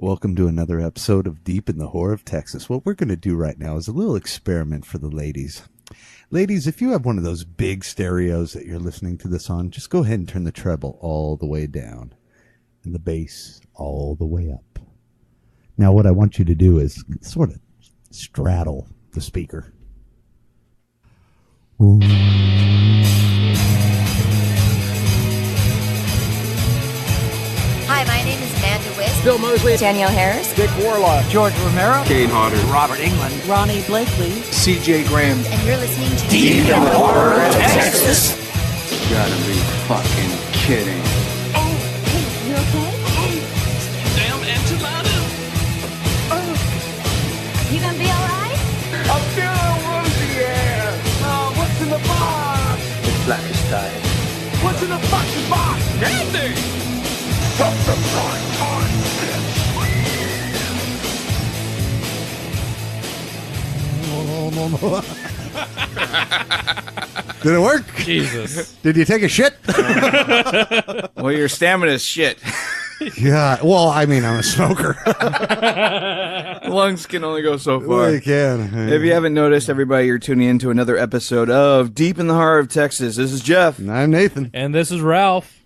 Welcome to another episode of Deep in the Horror of Texas. What we're going to do right now is a little experiment for the ladies. Ladies, if you have one of those big stereos that you're listening to this on, just go ahead and turn the treble all the way down and the bass all the way up. Now what I want you to do is sort of straddle the speaker. Hi, my name is Amanda Wiss. Bill Mosley, Danielle Harris. Dick Warlock, George Romero, Kane Hodder, Robert England, Ronnie Blakely, CJ Graham. And you're listening to Deep in the Horror of Texas. You gotta be fucking kidding. Hey, you okay? Damn enchilada. You gonna be alright? I'm feeling woozy air. What's in the box? It's black as time. What's in the fucking box? Anything. Did it work? Jesus. Did you take a shit? Well, your stamina's shit. Yeah. Well, I mean, I'm a smoker. Lungs can only go so Well, far. you can. If you haven't noticed, everybody, you're tuning in to another episode of Deep in the Horror of Texas. This is Jeff, And I'm Nathan. And this is Ralph.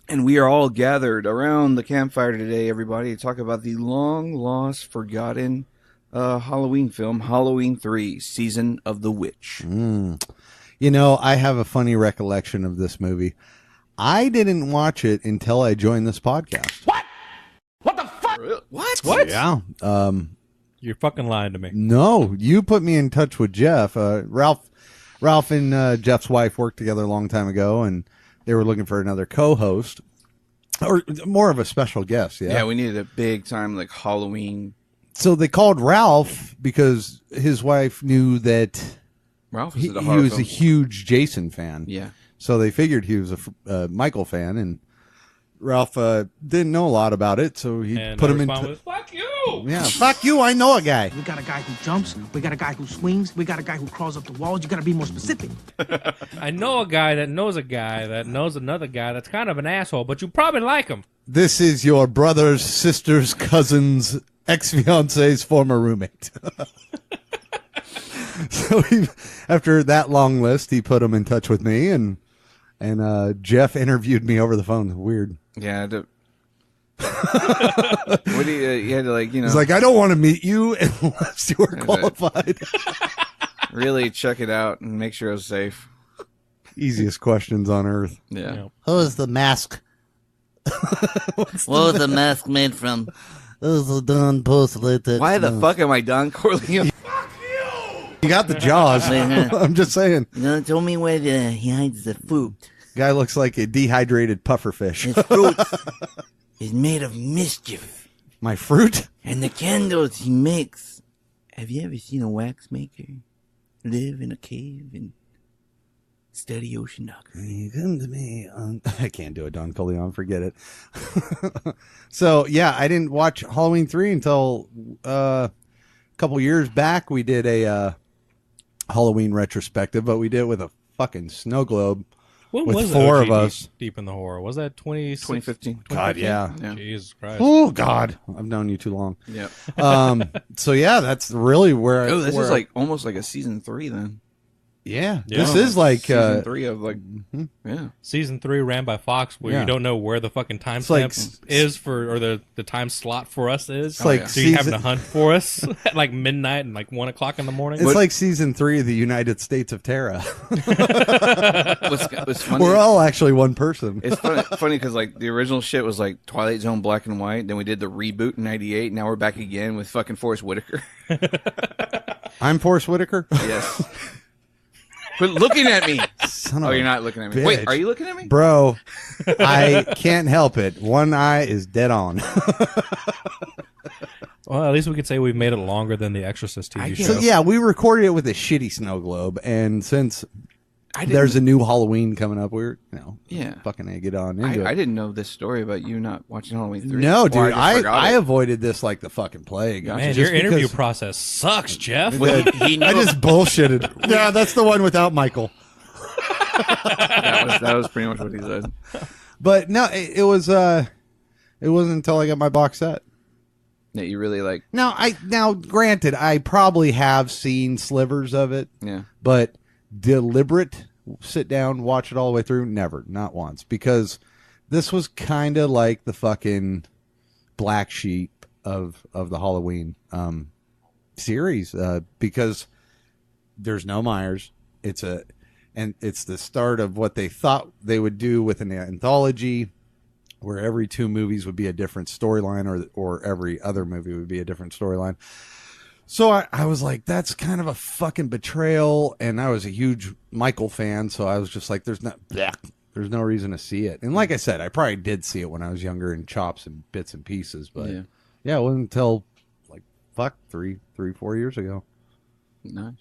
and we are all gathered around the campfire today, everybody, to talk about the long-lost, forgotten Halloween film, Halloween 3, Season of the Witch. You know, I have a funny recollection of this movie. I didn't watch it until I joined this podcast. What? Yeah. You're fucking lying to me. No, you put me in touch with Jeff. Ralph and Jeff's wife worked together a long time ago, and they were looking for another co-host or more of a special guest. Yeah. Yeah, we needed a big-time, like, Halloween. So they called Ralph because his wife knew that Ralph he is a horror was film. a huge Jason fan. Yeah. So they figured he was a Michael fan, and Ralph didn't know a lot about it, so he And put my him in. response was, fuck you! Yeah, fuck you! I know a guy. We got a guy who jumps. We got a guy who swings. We got a guy who crawls up the walls. You got to be more specific. I know a guy that knows another guy that's kind of an asshole, but you probably like him. This is your brother's, sister's, cousin's, ex-fiance's former roommate. So after that long list, he put him in touch with me, and Jeff interviewed me over the phone. Weird. Yeah. What do you had to, like, you know, He's like, I don't want to meet you unless you are it. qualified. really check it out and make sure it was safe. Easiest questions on earth. Yeah. Yeah. Who is the mask? What was the mask made from? It was a Don Post-latex. Why the fuck am I Don Corleone? You got the jaws. I'm just saying. No, tell me where he hides the fruit. Guy looks like a dehydrated pufferfish. His fruit is made of mischief. My fruit? And the candles he makes. Have you ever seen a wax maker live in a cave and study oceanography? You come to me on... I can't do it, Don Corleone. Forget it. So, yeah, I didn't watch Halloween 3 until a couple years back. We did a Halloween retrospective, but we did it with a fucking snow globe. When With was four OG of us. Deep in the Horror? Was that 2015. God, yeah. Yeah. Jesus Christ. Oh, God. I've known you too long. Yeah. So, yeah, that's really where... Oh, this where- is like almost like a season 3 then. Yeah, Yeah. this is like... season 3 of like, yeah. Season 3 ran by Fox, where Yeah. you don't know where the fucking like s- timestamp is for, or the time slot for us is. It's like so you having season- to hunt for us at like midnight and like 1 o'clock in the morning. It's like season 3 of the United States of Terra. What's funny? We're all actually one person. It's funny because like the original shit was like Twilight Zone black and white. Then we did the reboot in '98. Now we're back again with fucking Forrest Whitaker. I'm Forrest Whitaker. Yes. Quit looking at me. Son Oh, of you're a not looking at me. bitch. Wait, are you looking at me? Bro, I can't help it. One eye is dead on. Well, at least we could say we've made it longer than the Exorcist TV show. So, yeah, we recorded it with a shitty snow globe. And since there's a new Halloween coming up, we're, Yeah. fucking gonna get on into it. I didn't know this story about you not watching Halloween 3. No, Or dude, just I forgot it. avoided this like the fucking plague. Man, Just your interview because- process sucks, Jeff. He knew I just bullshitted. Yeah, that's the one without Michael. that was pretty much what he said. But no, it wasn't until I got my box set. that you really like. Now, granted, I probably have seen slivers of it. Yeah. But deliberate sit down, watch it all the way through, never, not once, because this was kind of like the fucking black sheep of the Halloween series, because there's no Myers. It's the start of what they thought they would do with an anthology, where every 2 movies would be a different storyline, or every other movie would be a different storyline. So I was like, that's kind of a fucking betrayal, and I was a huge Michael fan, so I was just like, there's no reason to see it. And like I said, I probably did see it when I was younger in chops and bits and pieces, but yeah, it wasn't until like 4 years ago. Nice.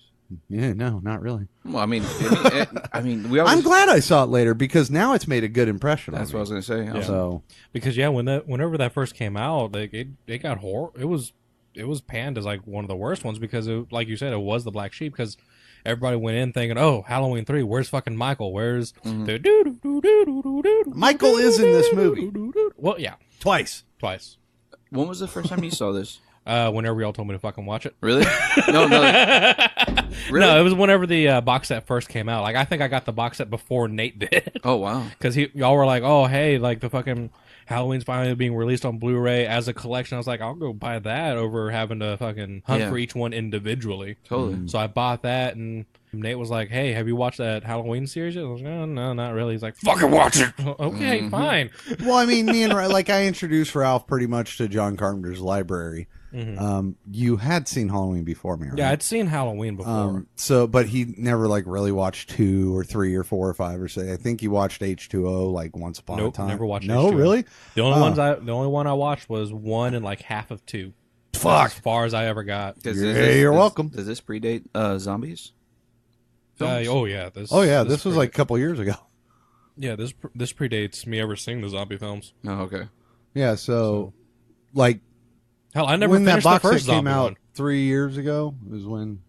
Yeah, no, not really. Well, I mean, we always, I'm glad I saw it later, because now it's made a good impression. That's what I was going to say. Yeah. So because whenever that first came out, it got horror. It was panned as like one of the worst ones, because like you said, it was the black sheep, because everybody went in thinking, oh, Halloween 3, where's fucking Michael? Where's the Michael is in this movie. Well, yeah, Twice. When was the first time you saw this? Whenever y'all told me to fucking watch it. Really? No. Really? No, it was whenever the box set first came out. Like, I think I got the box set before Nate did. Oh, wow. Because y'all were like, oh, hey, like the fucking Halloween's finally being released on Blu-ray as a collection. I was like, I'll go buy that over having to fucking hunt for each one individually. Totally. So I bought that, and Nate was like, hey, have you watched that Halloween series yet? I was like, oh, no, not really. He's like, fucking watch it. Okay, fine. Well, I mean, me and I introduced Ralph pretty much to John Carpenter's library. Mm-hmm. You had seen Halloween before me, right? Yeah, I'd seen Halloween before. But he never like really watched 2 or 3 or 4 or 5 or 6. I think he watched H2O like once upon a time. Never watched. No, H2O. really? The only one I watched was 1 and like half of 2. Fuck. As far as I ever got. You're welcome. Does this predate zombies? Oh yeah. This was like a couple years ago. Yeah, this predates me ever seeing the zombie films. Oh, okay. Yeah, so like. Hell, I never when that finished box the first set came zombie out one. 3 years ago is when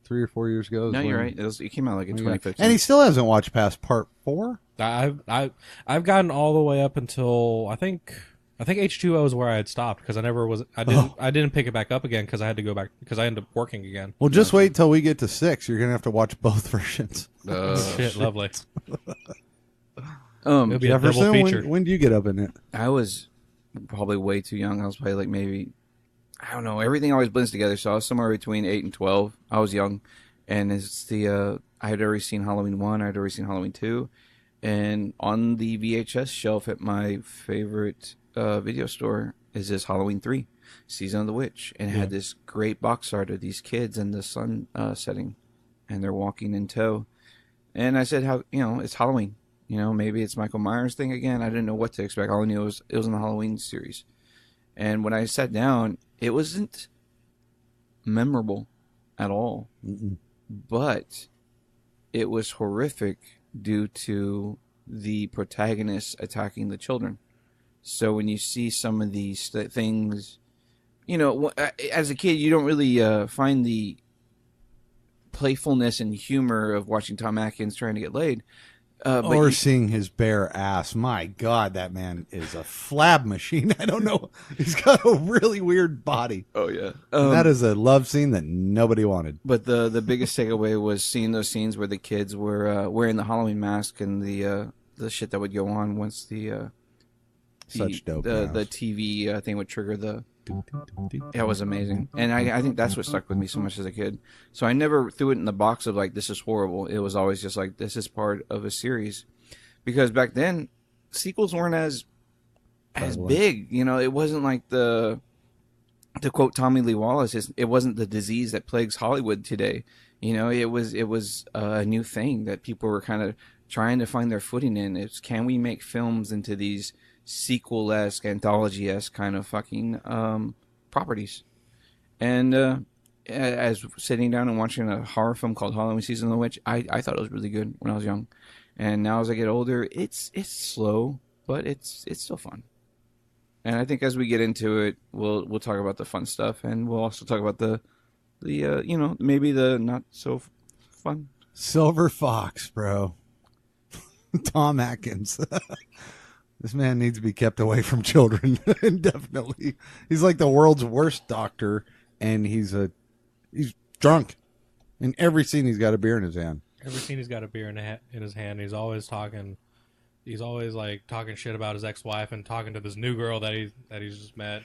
3 or 4 years ago. No, you're right. It came out like in 2015, and he still hasn't watched past part 4. I've gotten all the way up until I think H2O is where I had stopped, because I didn't pick it back up again because I had to go back because I ended up working again. Well, just wait till we get to 6. You're gonna have to watch both versions. Shit, lovely. It'll be a double feature. When do you get up in it? I was probably way too young. I was probably like maybe, I don't know. Everything always blends together. So I was somewhere between 8 and 12. I was young, and it's I had already seen Halloween 1. I had already seen Halloween 2, and on the VHS shelf at my favorite video store is this Halloween 3, Season of the Witch, and it had this great box art of these kids in the sun setting, and they're walking in tow. And I said, "How it's Halloween." Maybe it's Michael Myers thing again. I didn't know what to expect. All I knew was it was in the Halloween series. And when I sat down, it wasn't memorable at all. Mm-mm. But it was horrific due to the protagonist attacking the children. So when you see some of these things, as a kid, you don't really find the playfulness and humor of watching Tom Atkins trying to get laid. Or seeing his bare ass. My God, that man is a flab machine. I don't know. He's got a really weird body. Oh, yeah. That is a love scene that nobody wanted. But the biggest takeaway was seeing those scenes where the kids were wearing the Halloween mask and the shit that would go on once the TV thing would trigger the... It was amazing. And I think that's what stuck with me so much as a kid. So I never threw it in the box of like, this is horrible. It was always just like, this is part of a series. Because back then, sequels weren't as big. It wasn't like to quote Tommy Lee Wallace, it wasn't the disease that plagues Hollywood today. It was a new thing that people were kind of trying to find their footing in. It's, can we make films into these sequel-esque, anthology-esque kind of fucking properties? And as sitting down and watching a horror film called Halloween Season of the Witch, I thought it was really good when I was young. And now as I get older, it's slow, but it's still fun. And I think as we get into it, we'll talk about the fun stuff, and we'll also talk about the maybe the not so fun. Silver Fox, bro. Tom Atkins. This man needs to be kept away from children indefinitely. He's like the world's worst doctor, and he's drunk. In every scene, he's got a beer in his hand. Every scene, he's got a beer in his hand. He's always talking. He's always like talking shit about his ex-wife and talking to this new girl that he's just met.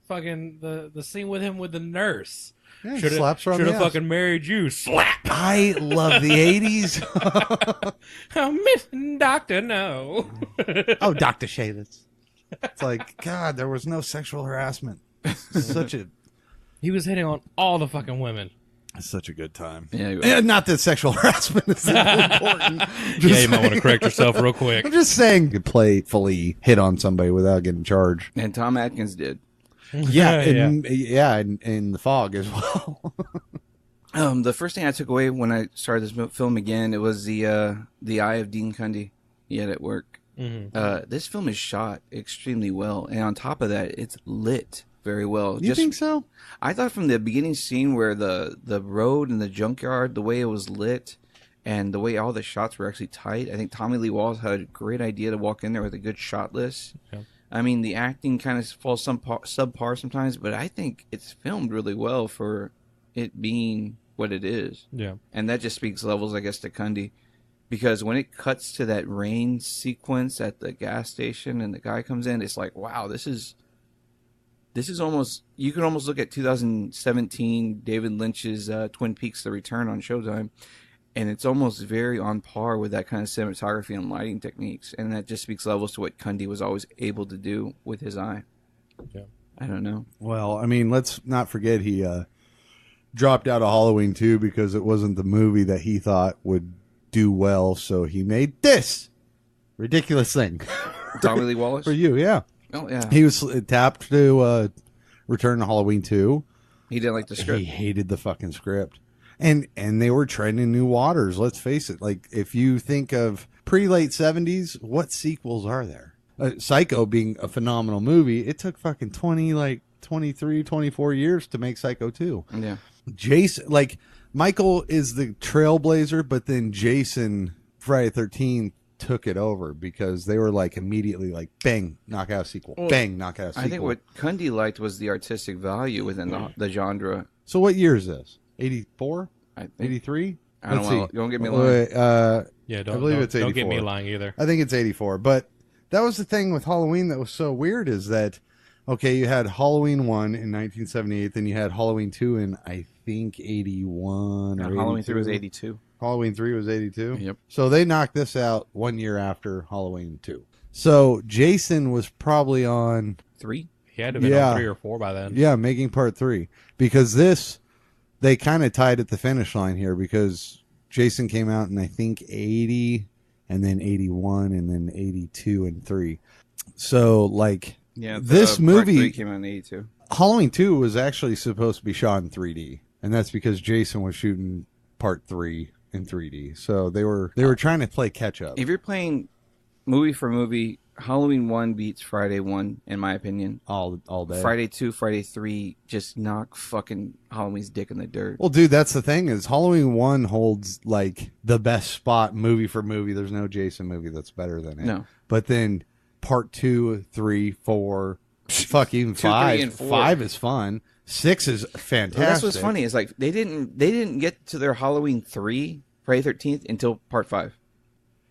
Fucking the scene with him with the nurse. Yeah, should have fucking married you. Slap. I love the 80s. I'm missing Doctor No. Oh, Dr. Shaylitz. It's like, God, there was no sexual harassment. He was hitting on all the fucking women. It's such a good time. Yeah, not that sexual harassment is important. You might want to correct yourself real quick. I'm just saying you playfully hit on somebody without getting charged. And Tom Atkins did. Yeah, in The Fog as well. The first thing I took away when I started this film again, it was the eye of Dean Cundy he had at work. Mm-hmm. This film is shot extremely well, and on top of that, it's lit very well. You think so? I thought from the beginning scene where the road and the junkyard, the way it was lit, and the way all the shots were actually tight. I think Tommy Lee Wallace had a great idea to walk in there with a good shot list. Yeah. I mean, the acting kind of falls subpar sometimes, but I think it's filmed really well for it being what it is. Yeah. And that just speaks levels, I guess, to Cundy. Because when it cuts to that rain sequence at the gas station and the guy comes in, it's like, wow, this is almost, you can almost look at 2017 David Lynch's Twin Peaks: The Return on Showtime, and it's almost very on par with that kind of cinematography and lighting techniques. And that just speaks levels to what Cundy was always able to do with his eye. Yeah. I don't know. Well, I mean, let's not forget he dropped out of Halloween 2 because it wasn't the movie that he thought would do well, so he made this ridiculous thing. Tommy Lee Wallace? For you, yeah. Oh, yeah. He was tapped to return to Halloween 2. He didn't like the script. He hated the fucking script. And they were treading new waters, let's face it. Like, if you think of pre-late 70s, what sequels are there? Psycho being a phenomenal movie, it took fucking 23, 24 years to make Psycho 2. Yeah. Jason, like, Michael is the trailblazer, but then Jason, Friday the 13th, took it over because they were like immediately like, bang, knock out a sequel. Well, bang, knock out a sequel. I think what Cundy liked was the artistic value within the genre. So what year is this? 84? I think. 83? I don't Let's know. see. Don't get me lying. Wait, Yeah, I believe it's 84. Don't get me lying either. I think it's 84. But that was the thing with Halloween that was so weird is that, okay, you had Halloween 1 in 1978, then you had Halloween 2 in, I think, 81 or Halloween 82. 3 was 82. Halloween 3 was 82? Yep. So they knocked this out 1 year after Halloween 2. So Jason was probably on... 3? He had to have been on 3 or 4 by then. Yeah, making part 3. Because this, they kind of tied at the finish line here because Jason came out in, I think, 80, and then 81, and then 82 and 3. So, like, Yeah, this movie... Part 3 came out in 82. Halloween 2 was actually supposed to be shot in 3D. And that's because Jason was shooting part 3 in 3D. So they were trying to play catch up. If you're playing movie for movie, Halloween 1 beats Friday 1, in my opinion. All day. Friday 2, Friday 3 just knock fucking Halloween's dick in the dirt. Well, dude, that's the thing is Halloween 1 holds like the best spot movie for movie. There's no Jason movie that's better than it. No. But then part 2, 3, 4, fuck, even 2, 5. 3, and 4. 5 is fun. 6 is fantastic. Well, that's what's funny is like they didn't get to their Halloween 3, Friday 13th until part 5.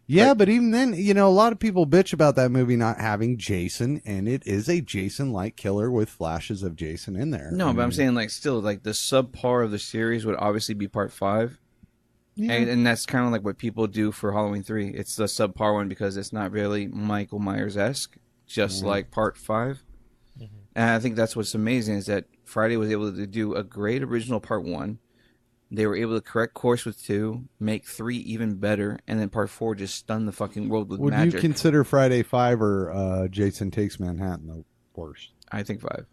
Yeah, Like, but even then, you know, a lot of people bitch about that movie not having Jason, and it is a Jason-like killer with flashes of Jason in there. No, but I'm saying like still like the subpar of the series would obviously be part 5. Yeah. And that's kind of like what people do for Halloween 3. It's the subpar one because it's not really Michael Myers-esque, just like part 5. Mm-hmm. And I think that's what's amazing is that Friday was able to do a great original part 1. They were able to correct course with 2, make 3 even better, and then part 4 just stun the fucking world with Would magic. you consider Friday 5 or Jason Takes Manhattan the worst? I think 5.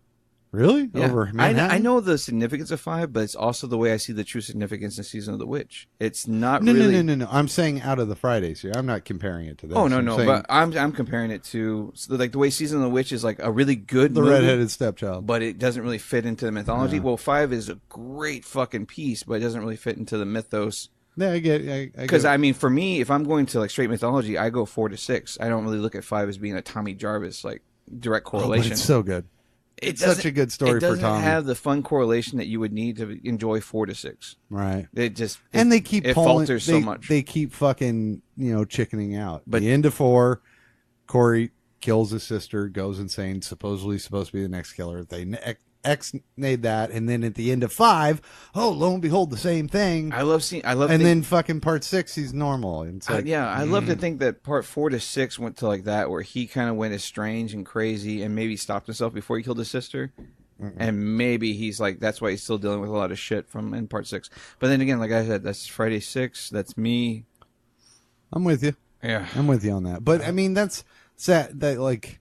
Really? Yeah. Over Manhattan? I know the significance of 5, but it's also the way I see the true significance in Season of the Witch. It's not No, really... no. I'm saying out of the Fridays here. I'm not comparing it to this. Oh, no, I'm no. saying But I'm comparing it to like the way Season of the Witch is like a really good the movie, redheaded stepchild. but it doesn't really fit into the mythology. Yeah. Well, 5 is a great fucking piece, but it doesn't really fit into the mythos Yeah, I get. Because I mean, for me, if I'm going to like straight mythology, I go 4 to 6. I don't really look at 5 as being a Tommy Jarvis like direct correlation. It's so good. It's such a good story for Tommy. It doesn't have the fun correlation that you would need to enjoy 4 to 6. Right. They keep falters so much. They keep fucking chickening out. But the end of 4, Corey kills his sister, goes insane. Supposedly supposed to be the next killer. They X-nayed that, and then at the end of 5, lo and behold, the same thing. Then fucking part 6, he's normal. And it's like, I love to think that part 4 to 6 went to like that, where he kind of went as strange and crazy, and maybe stopped himself before he killed his sister. And maybe he's like, that's why he's still dealing with a lot of shit from in part 6. But then again, like I said, that's Friday 6. That's me. I'm with you. Yeah, I'm with you on that. But I mean, that's sad. That like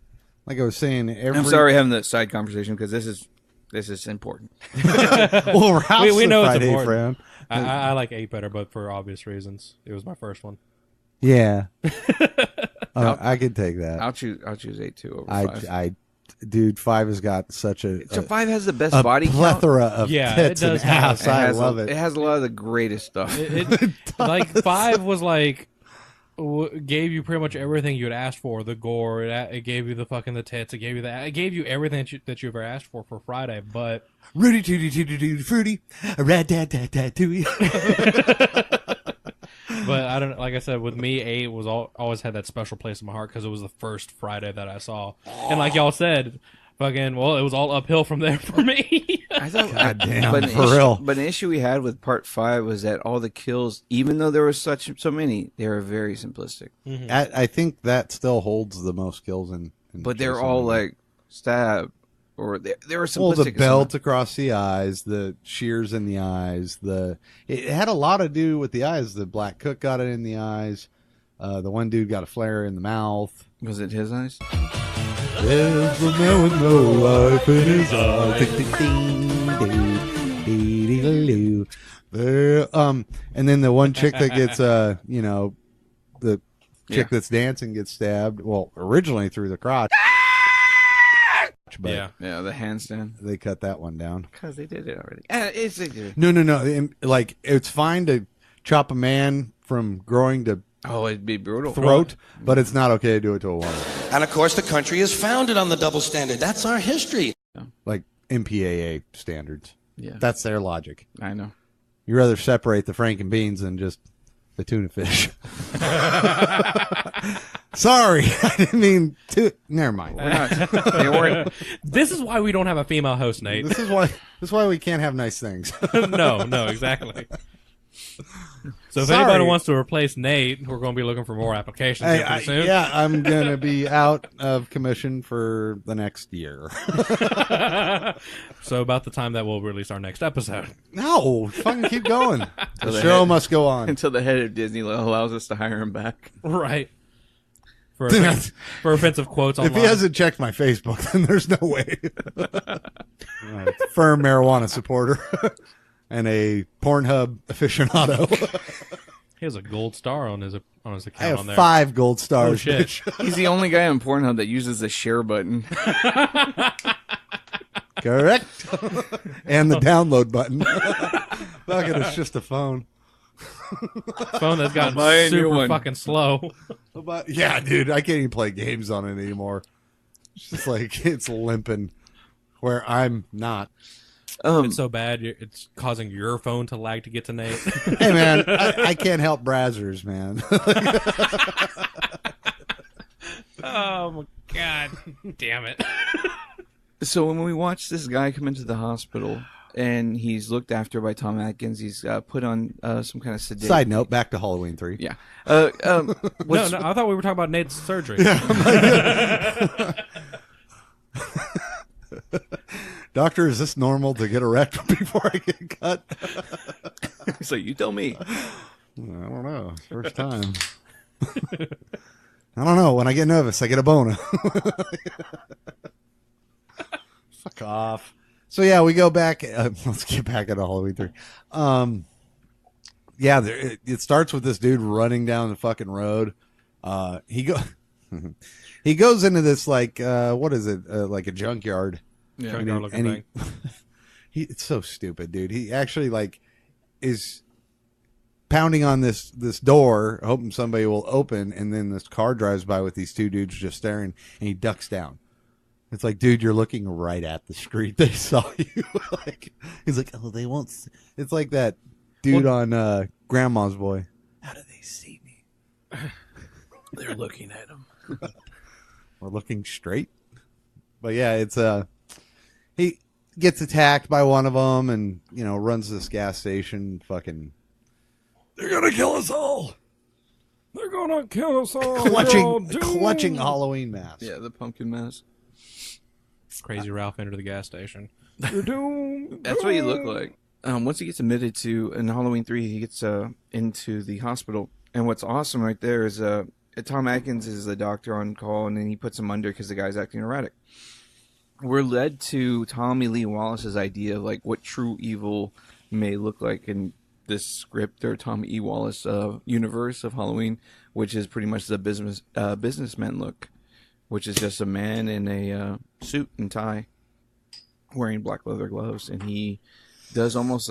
I was saying, I'm sorry having that side conversation because this is important. Well, we know Friday, it's important. I like 8 better, but for obvious reasons. It was my first one. Yeah, I could take that. I'll choose 8 too over 5. Dude, 5 has got such a 5 has the best a body plethora count. of tits and ass. I love it. It has a lot of the greatest stuff. Like 5 was like gave you pretty much everything you'd asked for. The gore, it gave you the tits, it gave you everything that you ever asked for Friday. But Rudy tooty tooty tooty fruity, a rat tat tat tat tooty. But I don't, like I said, with me, 8 was always had that special place in my heart because it was the first Friday that I saw, and like y'all said, it was all uphill from there for me. I thought, God damn, but real. But an issue we had with part 5 was that all the kills, even though there were so many, they were very simplistic. Mm-hmm. I think that still holds the most kills in but they're all like stab, or they were simplistic. Well, the belt across the eyes, the shears in the eyes, it had a lot to do with the eyes. The black cook got it in the eyes. The one dude got a flare in the mouth. Was it his eyes? There's a man with no life in his eyes. And then the one chick that gets, the chick that's dancing gets stabbed. Well, originally through the crotch. But yeah, the handstand. They cut that one down because they did it already. No. Like, it's fine to chop a man from groin to it'd be brutal throat, but it's not okay to do it to a woman. And of course, the country is founded on the double standard. That's our history. Like MPAA standards. Yeah, that's their logic. I know. You rather separate the franken beans than just the tuna fish. Sorry, I didn't mean to. Never mind. This is why we don't have a female host, Nate. This is why we can't have nice things. No, exactly. So if anybody wants to replace Nate, we're going to be looking for more applications pretty soon. Yeah, I'm going to be out of commission for the next year. So about the time that we'll release our next episode. No, fucking keep going. The show must go on. Until the head of Disney allows us to hire him back. Right. For offensive quotes online. If he hasn't checked my Facebook, then there's no way. Firm marijuana supporter. And a Pornhub aficionado. He has a gold star on his account. I have on there. 5 gold stars. Oh, shit. He's the only guy on Pornhub that uses the share button. Correct. And the download button. Fuck it, it's just a phone. Phone that's gotten super fucking slow. Yeah, dude, I can't even play games on it anymore. It's just like, it's limping where I'm not. It's so bad, it's causing your phone to lag to get to Nate. Hey, man, I can't help browsers, man. Oh, my God. Damn it. So when we watch this guy come into the hospital and he's looked after by Tom Atkins, he's put on some kind of sedation. Side note, back to Halloween 3. Yeah. No, I thought we were talking about Nate's surgery. Yeah. Doctor, is this normal to get erect before I get cut? So you tell me. I don't know. First time. I don't know. When I get nervous, I get a boner. Fuck off. So yeah, we go back. Let's get back into Halloween 3. Yeah, it starts with this dude running down the fucking road. He goes into this like what is it? Like a junkyard. Yeah, junkyard looking thing. It's so stupid, dude. He actually like is pounding on this door, hoping somebody will open, and then this car drives by with these two dudes just staring, and he ducks down. It's like, dude, you're looking right at the street. They saw you. Like, he's like, oh, they won't. It's like that dude on Grandma's Boy. How do they see me? They're looking at him. We're looking straight. But yeah, it's he gets attacked by one of them, and runs to this gas station. Fucking, they're gonna kill us all. They're gonna kill us all. clutching Halloween masks. Yeah, the pumpkin mask. Crazy Ralph entered the gas station. You're doomed. That's what he looked like. Once he gets admitted to in Halloween 3, he gets into the hospital. And what's awesome right there is Tom Atkins is the doctor on call, and then he puts him under because the guy's acting erratic. We're led to Tommy Lee Wallace's idea of like what true evil may look like in this script or Tommy E. Wallace universe of Halloween, which is pretty much the businessman look, which is just a man in a suit and tie wearing black leather gloves. And he does almost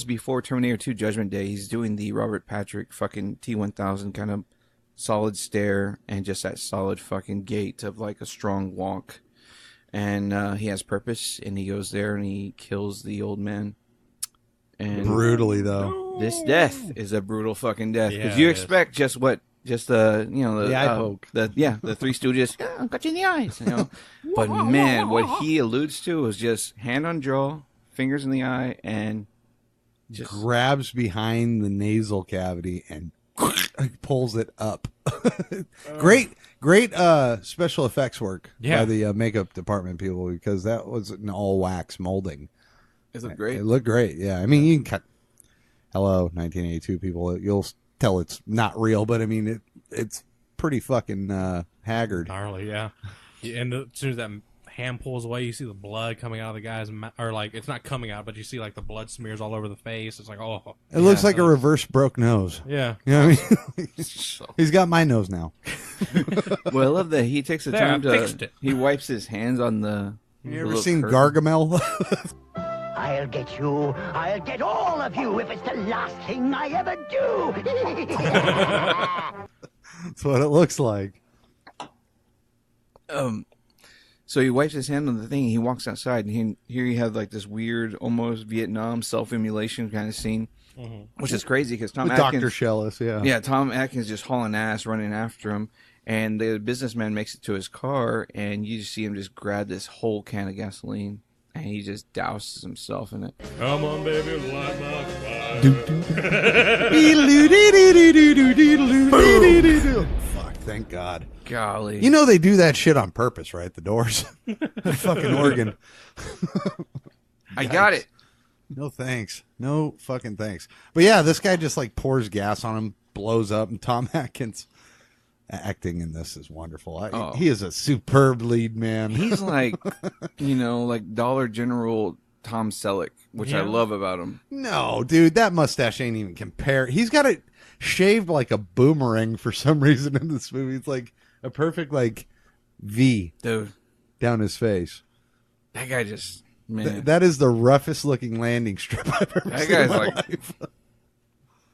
before Terminator 2 Judgment Day, he's doing the Robert Patrick fucking T-1000 kind of solid stare and just that solid fucking gait of like a strong walk. And he has purpose, and he goes there and he kills the old man. And brutally, though. This death is a brutal fucking death. Because Yeah, you it expect just what? Just the eye poke. The Three Stooges. Oh, got you in the eyes. But man, what he alludes to is just hand on jaw, fingers in the eye, and just grabs behind the nasal cavity and pulls it up. Great special effects work by the makeup department people, because that was an all wax molding. It looked great. It looked great. Yeah, I mean, you can cut. Hello, 1982 people. You'll tell it's not real, but I mean, it's pretty fucking haggard. Gnarly, yeah. And as soon as that hand pulls away, you see the blood coming out of the guy's mouth, or like it's not coming out, but you see like the blood smears all over the face. It's like, oh, it looks like a reverse broke nose. Yeah, you know what I mean? He's got my nose now. Well, I love that he takes the time to. He wipes his hands on the. You ever seen Gargamel? I'll get you. I'll get all of you if it's the last thing I ever do. That's what it looks like. So he wipes his hand on the thing, and he walks outside, and here you have like this weird, almost Vietnam self-immolation kind of scene, which is crazy because Tom Atkins, Dr. Shellis, yeah, Tom Atkins just hauling ass, running after him, and the businessman makes it to his car, and you just see him just grab this whole can of gasoline, and he just douses himself in it. Come on, baby, light my fire. Fuck, thank God. Golly. You know they do that shit on purpose, right? The Doors. Fucking organ. I got it. No thanks. No fucking thanks. But yeah, this guy just like pours gas on him, blows up, and Tom Atkins acting in this is wonderful. He is a superb lead man. He's like, like Dollar General Tom Selleck, which I love about him. No, dude, that mustache ain't even compare. He's got it shaved like a boomerang for some reason in this movie. It's like a perfect like V, dude, down his face. That guy just man. That is the roughest looking landing strip I've ever seen in my life.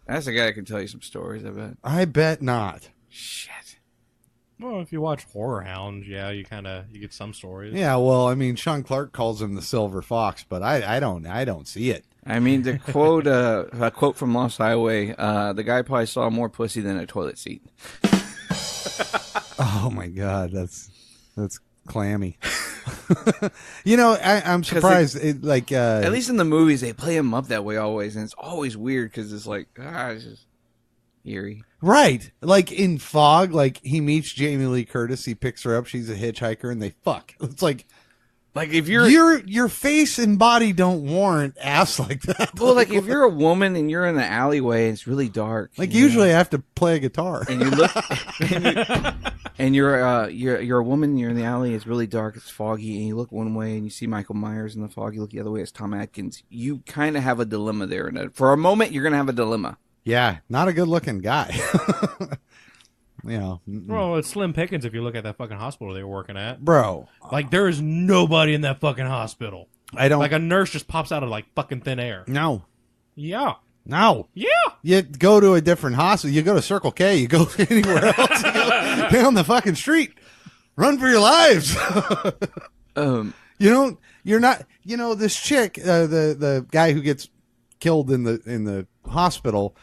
That's a guy that can tell you some stories. I bet not. Shit. Well, if you watch Horror Hounds, yeah, you get some stories. Yeah, well, I mean, Sean Clark calls him the Silver Fox, but I don't see it. I mean, to quote a quote from Lost Highway, the guy probably saw more pussy than a toilet seat. Oh my God, that's clammy. I'm surprised. At least in the movies, they play him up that way always, and it's always weird because it's like it's just eerie. Right, like in Fog, like he meets Jamie Lee Curtis, he picks her up, she's a hitchhiker, and they fuck. It's like if your face and body don't warrant ass like that. Well, like if you're a woman and you're in the alleyway and it's really dark. Like usually I have to play a guitar. And you look and you're a woman, you're in the alley, it's really dark, it's foggy, and you look one way and you see Michael Myers in the fog, you look the other way, it's Tom Atkins. You kind of have a dilemma there, and for a moment you're going to have a dilemma. Yeah, not a good looking guy. Well, it's slim pickings if you look at that fucking hospital they were working at. Bro. Like, there is nobody in that fucking hospital. I don't... Like, a nurse just pops out of, like, fucking thin air. No. Yeah. No. Yeah. You go to a different hospital. You go to Circle K. You go anywhere else. You go down the fucking street. Run for your lives. You're not, this chick, the guy who gets killed in the hospital,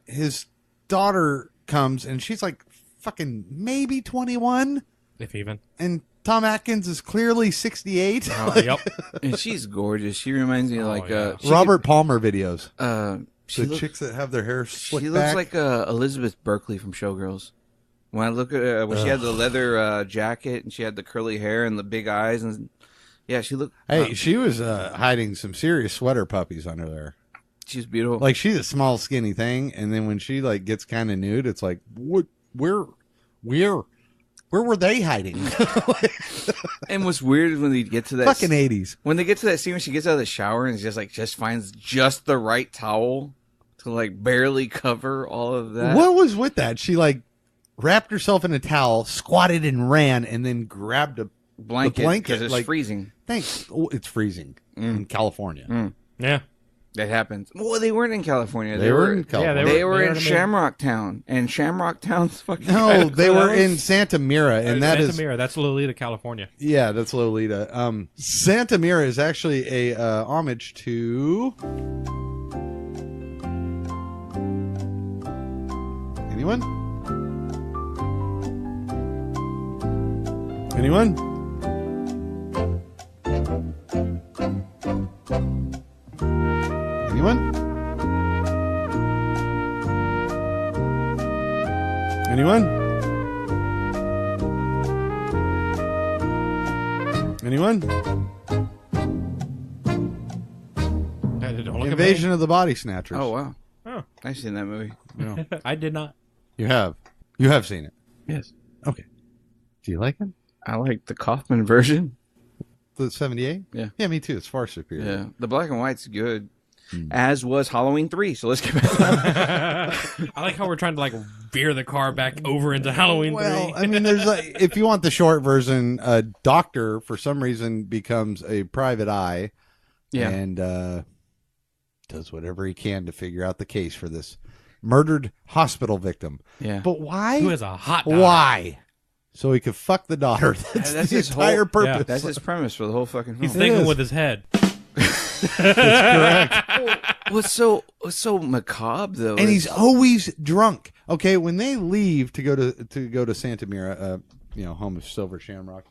his daughter comes and she's like fucking maybe 21. If even. And Tom Atkins is clearly 68. Yep. And she's gorgeous. She reminds me of Robert Palmer videos. The chicks that have their hair slicked She looks back. like Elizabeth Berkley from Showgirls. When I look at her, when she had the leather jacket and she had the curly hair and the big eyes, and yeah, she looked. Hey, she was hiding some serious sweater puppies under there. She's beautiful. Like, she's a small, skinny thing, and then when she like gets kind of nude, it's like, what? Where were they hiding? And what's weird is when they get to that fucking 80s. When they get to that scene when she gets out of the shower and just finds just the right towel to like barely cover all of that. What was with that? She like wrapped herself in a towel, squatted and ran, and then grabbed a blanket because it's like, freezing. Thanks. Oh, it's freezing in California. Yeah. That happens. Well, they weren't in California. They were in California. They were in Shamrock Town, and Shamrock Town's fucking. No, they were in Santa Mira, and Santa Mira. That's Lolita, California. Yeah, that's Lolita. Santa Mira is actually a homage to. Anyone? Anyone? Anyone? Anyone? Anyone? Invasion of the Body Snatchers. Oh, wow. Oh. I've seen that movie. No. I did not. You have. You have seen it. Yes. Okay. Do you like it? I like the Kaufman version. The 78? Yeah. Yeah, me too. It's far superior. Yeah. The black and white's good. As was Halloween 3. So let's get back. I like how we're trying to like veer the car back over into Halloween 3. Well, I mean, there's like, if you want the short version, a doctor for some reason becomes a private eye, and does whatever he can to figure out the case for this murdered hospital victim. Yeah, but why? Who is a hot daughter? Why? So he could fuck the daughter. That's the his entire purpose. Yeah, that's his premise for the whole fucking film. He's thinking with his head. That's correct. What's so macabre though? And he's always drunk. Okay, when they leave to go to Santa Mira, home of Silver Shamrock.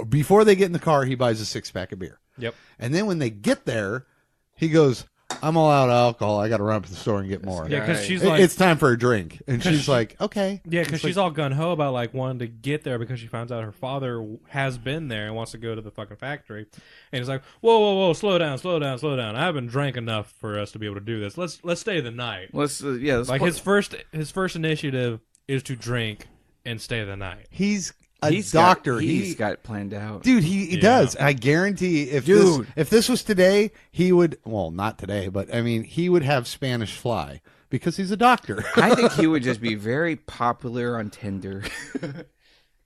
Before they get in the car, he buys a 6-pack of beer. Yep. And then when they get there, he goes, "I'm all out of alcohol. I got to run up to the store and get more." Yeah, because she's like, "It's time for a drink," and she's like, "Okay." Yeah, because she's all gun ho about like wanting to get there because she finds out her father has been there and wants to go to the fucking factory, and he's like, "Whoa, slow down. I haven't drank enough for us to be able to do this. Let's stay the night." Let's his first initiative is to drink and stay the night. He's a doctor. He's got it planned out, dude. He does. I guarantee if this was today, he would. Well, not today, but I mean, he would have Spanish fly because he's a doctor. I think he would just be very popular on Tinder.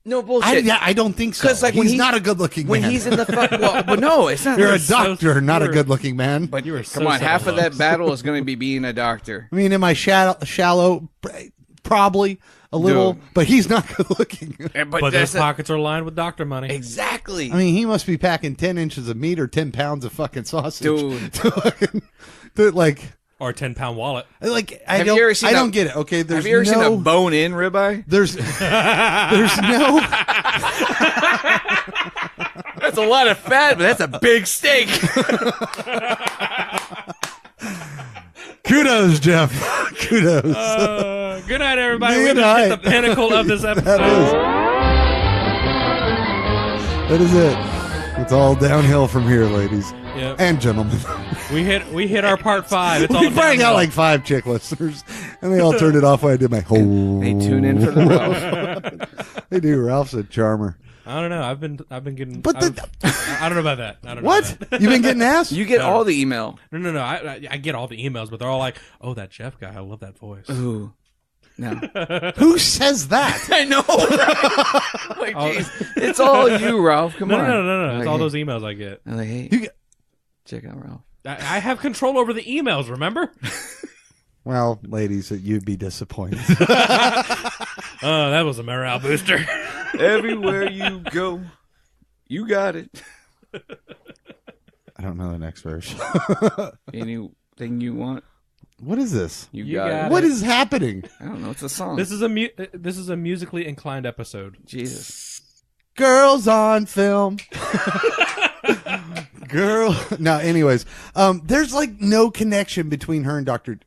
No bullshit. I don't think so. Because he's not a good-looking man. When he's in the but no, it's not. You're a doctor, not a good-looking man. But come on, half of that battle is going to be being a doctor. I mean, am I shallow? Probably a little, but he's not good-looking. But his pockets are lined with doctor money. Exactly. I mean, he must be packing 10 inches of meat or 10 pounds of fucking sausage, dude. Like. Or a 10-pound wallet. Like I don't get it. Okay, have you ever seen a bone-in ribeye? There's no. That's a lot of fat, but that's a big steak. Kudos, Jeff. Kudos. Good night, everybody. Good We night. just hit the pinnacle of this episode. That is it. It's all downhill from here, ladies and gentlemen. We hit our part 5. It's all we probably got like 5 chick listeners, and they all turned it off when I did my whole. They tune in for the Ralph. They do. Ralph's a charmer. I don't know. I've been getting. But I don't know about that. I don't know what? about that. You've been getting asked? You get all the email. No. I get all the emails, but they're all like, "Oh, that Jeff guy. I love that voice." Ooh. No. Who says that? I know. Right? Like, geez, it's all you, Ralph. Come on. No. It's all those emails I get. I'm like, hey, check out Ralph. I have control over the emails, remember? Well, ladies, you'd be disappointed. Oh, that was a morale booster. Everywhere you go, you got it. I don't know the next verse. Anything you want, what is this? you got it. What is happening? I don't know. It's a song. This is a musically inclined episode. Jesus. Girls on film. Girl. No, anyways. There's like no connection between her and Dr.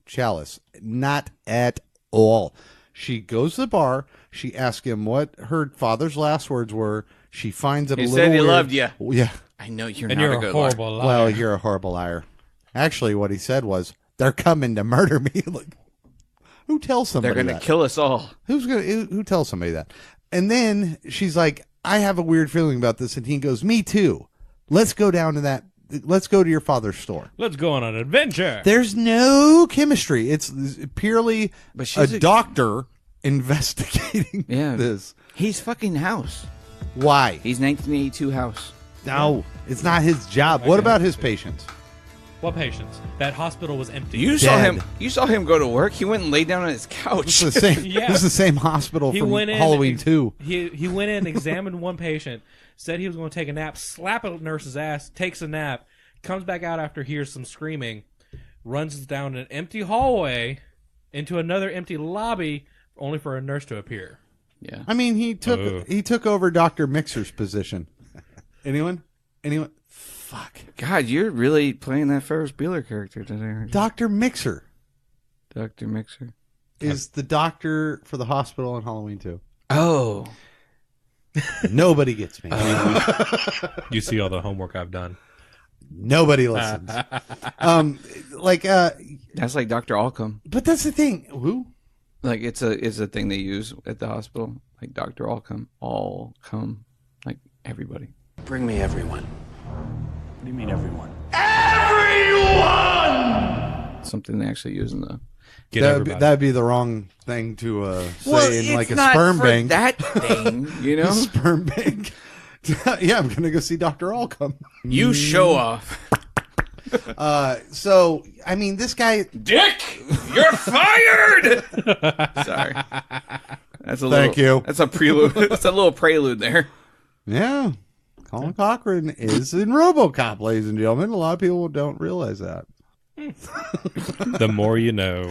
Chalice. Not at all. She goes to the bar. She asks him what her father's last words were. She finds it a He little said he weird. loved you. Yeah. I know you're And not you're a good horrible liar. Well, you're a horrible liar. Actually, what he said was, they're coming to murder me. Like, who tells somebody They're going that? to kill us all. Who tells somebody that? And then she's like, I have a weird feeling about this. And he goes, me too. Let's go down to that. Let's go to your father's store. Let's go on an adventure. There's no chemistry. It's purely But she's a doctor investigating Yeah. this. He's fucking House. Why? He's 1982 House. No, it's not his job. What about his patients? What patients? That hospital was empty. You saw him go to work. He went and laid down on his couch. It's the same. Yeah. This is the same hospital He from went in Halloween and- 2. He went in, examined one patient, said he was going to take a nap, slap a nurse's ass, takes a nap, comes back out after hears some screaming, runs down an empty hallway into another empty lobby, only for a nurse to appear. Yeah. I mean, he took over Dr. Mixer's position. Anyone? Fuck. God, you're really playing that Ferris Bueller character today. Dr. Mixer Dr. Mixer. is the doctor for the hospital on Halloween 2. Oh. Nobody gets me. You see all the homework I've done. Nobody listens. That's like Dr. Allcome. But that's the thing. Who? Like it's a thing they use at the hospital. Like Dr. Allcome. All come. Like everybody. Bring me everyone. What do you mean, everyone? Something they actually use in the That'd be the wrong thing to say well, in it's like a not sperm for bank. that thing, you know? Sperm bank. Yeah, I'm going to go see Dr. Allcome. You show off. So, I mean, this guy... Dick, you're fired! Sorry. That's a Thank you. That's a prelude. That's a little prelude there. Yeah. Colin Cochran is in RoboCop, ladies and gentlemen. A lot of people don't realize that. The more you know.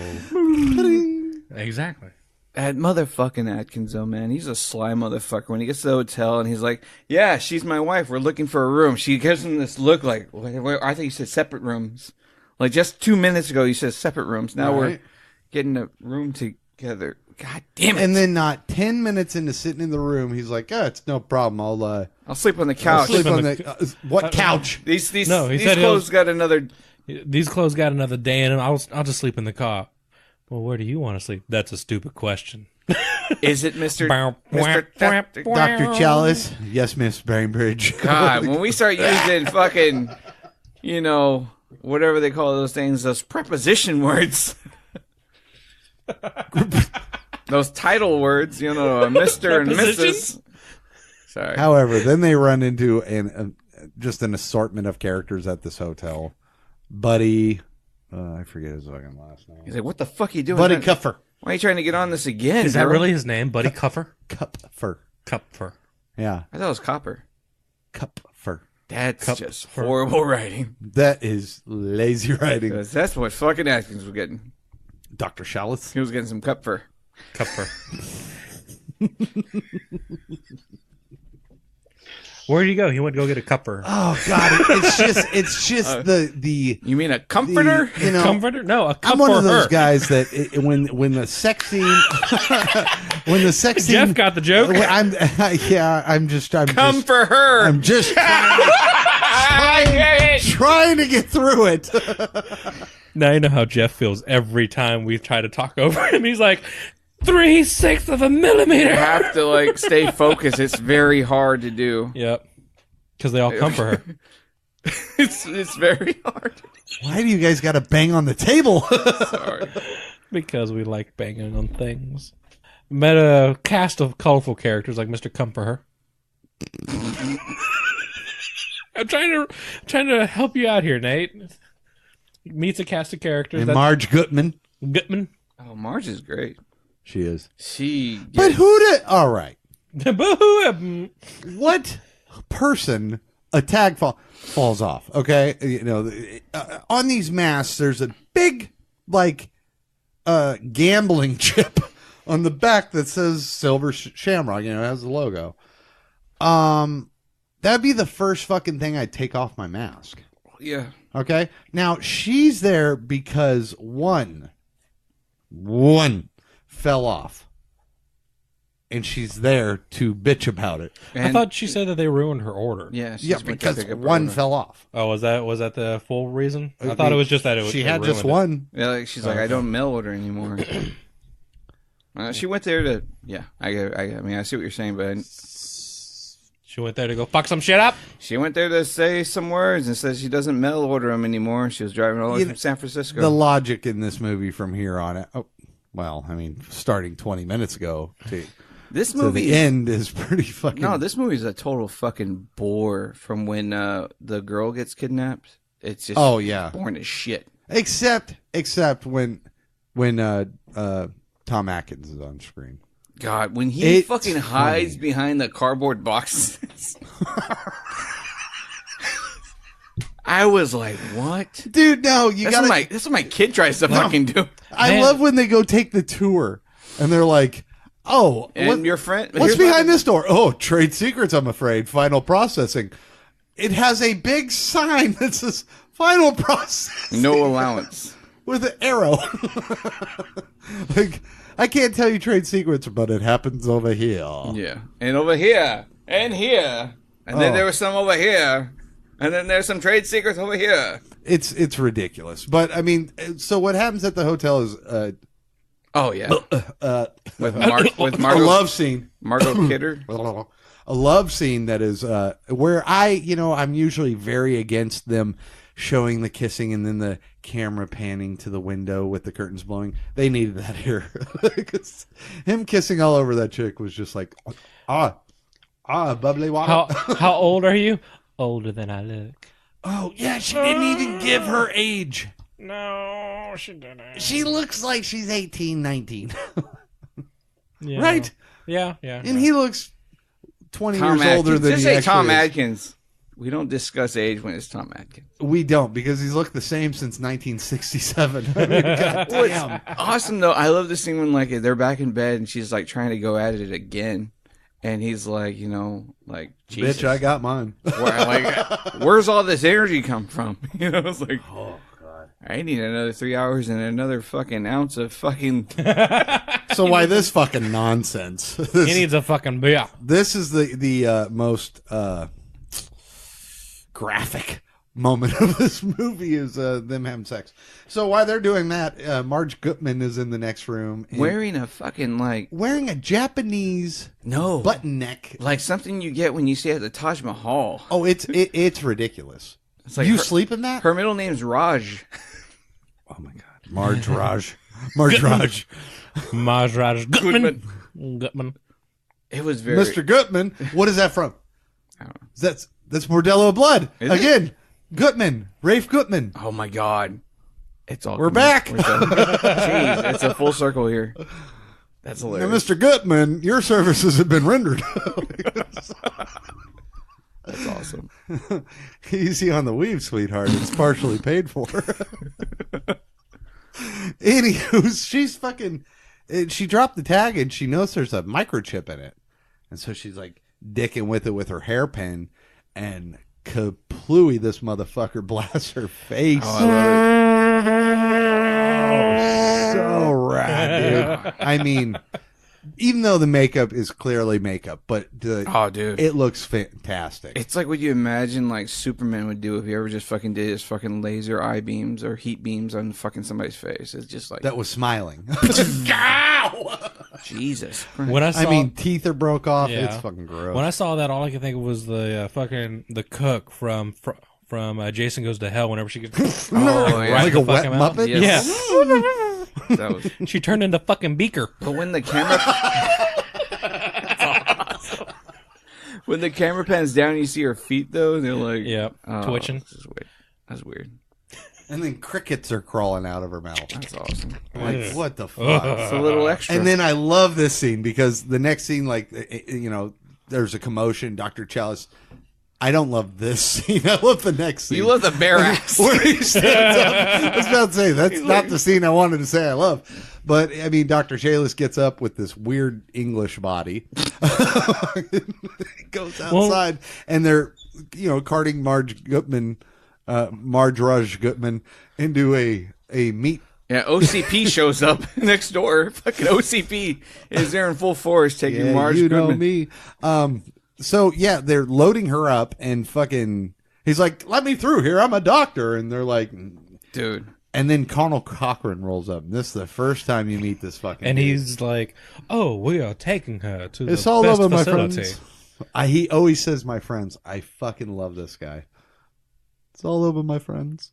Exactly. That motherfucking Atkins, though, man. He's a sly motherfucker. When he gets to the hotel and he's like, yeah, she's my wife. We're looking for a room. She gives him this look like, I think you said separate rooms. Like just 2 minutes ago, you said separate rooms. Now we're getting a room together. God damn it. And then not 10 minutes into sitting in the room, he's like, it's no problem. I'll sleep on the couch. Sleep on the what couch? These said clothes got another... These clothes got another day in them. I'll just sleep in the car. Well, where do you want to sleep? That's a stupid question. Is it Mr. Dr. Chalice? Yes, Miss Bainbridge. God, when we start using fucking, whatever they call those things, those preposition words. Those title words, Mr. and Mrs. Sorry. However, then they run into just an assortment of characters at this hotel. Buddy, I forget his fucking last name. He's like, what the fuck are you doing? Buddy Cuffer. Why are you trying to get on this again? Is that really his name? Buddy Cuffer? Cupfer. Yeah. I thought it was Copper. Cupfer. That's just horrible writing. That is lazy writing. Because that's what fucking Atkins was getting. Dr. Chalice? He was getting some Cupfer. Where'd he go? He went to go get a cupper. Oh God! It's just the. You mean a comforter? Comforter? No, a cupper. I'm one of those guys that when the sex scene when the sex scene. Jeff got the joke. I'm just come for her. I'm just trying to get through it. Now you know how Jeff feels every time we try to talk over him. He's like 3/6 of a millimeter. You have to stay focused. It's very hard to do. Yep. Because they all come for her. It's very hard. Why do you guys got to bang on the table? Sorry. Because we like banging on things. Met a cast of colorful characters like Mr. Come for Her. I'm trying to help you out here, Nate. Meets a cast of characters. And Marge Gutman. Gutman. Oh, Marge is great. She is. But who did? All right. Boo-hoo. What person a tag falls off? Okay, on these masks, there's a big gambling chip on the back that says Silver Shamrock. It has the logo. That'd be the first fucking thing I'd take off my mask. Yeah. Okay. Now she's there because one fell off, and she's there to bitch about it. I thought she said that they ruined her order. Yeah. Because one fell off. Oh, was that the full reason? I thought it was just that she had just one. Yeah, she's like, I don't mail order anymore. She went there to. Yeah, I mean, I see what you're saying, but. She went there to go fuck some shit up. She went there to say some words and says she doesn't mail order them anymore. She was driving all the way from San Francisco. The logic in this movie from here on it. Oh, well, I mean, starting 20 minutes ago to the end is pretty fucking. No, this movie is a total fucking bore. From when the girl gets kidnapped, it's just boring as shit. Except when Tom Atkins is on screen. God, when he fucking hides behind the cardboard boxes. I was like, what? Dude, no, that's what my kid tries to fucking do. I love when they go take the tour and they're like, oh, and your friend, what's behind this door? Oh, trade secrets, I'm afraid. Final processing. It has a big sign that says final processing. No allowance. With an arrow. I can't tell you trade secrets, but it happens over here. Yeah. And over here. And here. And then there was some over here. And then there's some trade secrets over here. It's ridiculous. But, I mean, so what happens at the hotel is... oh, yeah. With a Margot. love scene. Margot Kidder. A love scene that is where I'm usually very against them showing the kissing and then the camera panning to the window with the curtains blowing. They needed that here. Him kissing all over that chick was just like, bubbly water. How old are you? Older than I look. Oh, yeah, she didn't even give her age. No, she didn't. She looks like she's 18, 19. Yeah. Right? Yeah. And he looks 20 years older than just he say actually Tom is. Atkins. We don't discuss age when it's Tom Atkins. We don't, because he's looked the same since 1967. I mean, goddamn. Awesome, though. I love this scene when they're back in bed and she's trying to go at it again. And he's like, Jesus. Bitch, I got mine. Where's all this energy come from? It's like, oh, God. I need another 3 hours and another fucking ounce of fucking... So why this fucking nonsense? He needs a fucking beer. This is the most graphic moment of this movie is them having sex. So while they're doing that, Marge Gutman is in the next room. Wearing a fucking wearing a Japanese button neck. Like something you get when you stay at the Taj Mahal. Oh, it's ridiculous. It's like you sleep in that? Her middle name's Raj. Oh my God. Marge Raj. Marge Raj. Marge Raj Gutman. Gutman. It was very... Mr. Gutman. What is that from? I don't know. That's Bordello of Blood. Is Again. it? Gutman. Rafe Gutman. Oh my God. It's all... We're back. Jeez, it's a full circle here. That's hilarious. Now, Mr. Gutman, your services have been rendered. That's awesome. Easy on the weave, sweetheart. It's partially paid for. Anywho, she's fucking... She dropped the tag and she knows there's a microchip in it. And so she's like dicking with it with her hairpin, and kaplooey, this motherfucker blasts her face. Oh, I love it. So rad, dude. I mean, even though the makeup is clearly makeup, but dude, it looks fantastic. It's like what you imagine Superman would do if he ever just fucking did his fucking laser eye beams or heat beams on fucking somebody's face. It's just like... That was smiling. Jesus. When I mean, teeth are broke off. Yeah. It's fucking gross. When I saw that, all I could think of was the the cook from Jason Goes to Hell. Whenever she gets like a wet Muppet. Yes. Yeah. That was... She turned into fucking Beaker. But when the camera... When the camera pans down, you see her feet though. They're like, twitching. This is weird. That's weird. And then crickets are crawling out of her mouth. That's awesome. Like, what the fuck? It's a little extra. And then I love this scene because the next scene, like, you know, there's a commotion. Dr. Chalice. I don't love this scene. I love the next scene. You love the bare ass. Where he stands up. I was about to say, that's not the scene I wanted to say I love. But, I mean, Dr. Chalice gets up with this weird English body. Goes outside, and they're, you know, carting Marge Raj Gutman into a meat. Yeah, OCP shows up next door. Fucking OCP is there in full force taking Marge know Goodman. me. So, yeah, they're loading her up, and fucking, he's like, let me through here, I'm a doctor. And they're like, dude. And then Colonel Cochran rolls up. And this is the first time you meet this fucking And dude. he's like, oh, we are taking her to It's the all best over, my facility. friends. He always says, my friends. I fucking love this guy. It's all over, my friends.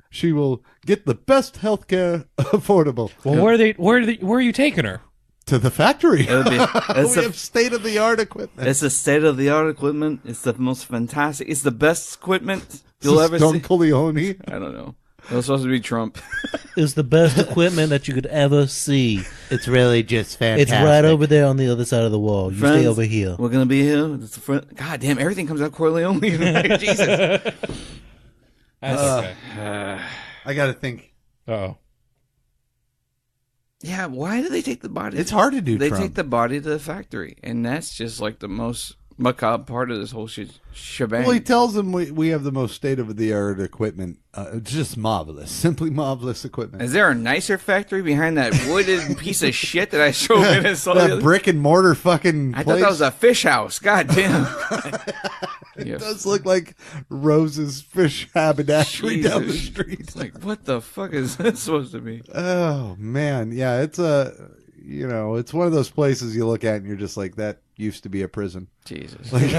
She will get the best healthcare affordable. Well, where are you taking her? To the factory. It'll be- We have state-of-the-art equipment. It's a state-of-the-art equipment. It's the most fantastic. It's the best equipment you'll ever Don see. Corleone. I don't know. It was supposed to be Trump. It's the best equipment that you could ever see. It's really just fantastic. It's right over there on the other side of the wall. You Friends, stay over here. We're gonna be here. It's God damn, everything comes out Corleone. Jesus. That's okay. I got to think. Uh-oh. Yeah, why do they take the body? It's hard to do, They Trump. take the body to the factory, and that's just like the most macabre part of this whole shebang. Well, he tells them we have the most state-of-the-art equipment. It's just marvelous. Simply marvelous equipment. Is there a nicer factory behind that wooden piece of shit that I showed in and saw the That other- brick and mortar fucking I place. thought that was a fish house. God damn. It does look like Rose's fish haberdashery down the street. It's like, what the fuck is this supposed to be? Oh man, yeah, it's it's one of those places you look at and you're just like, that used to be a prison. Jesus. Like,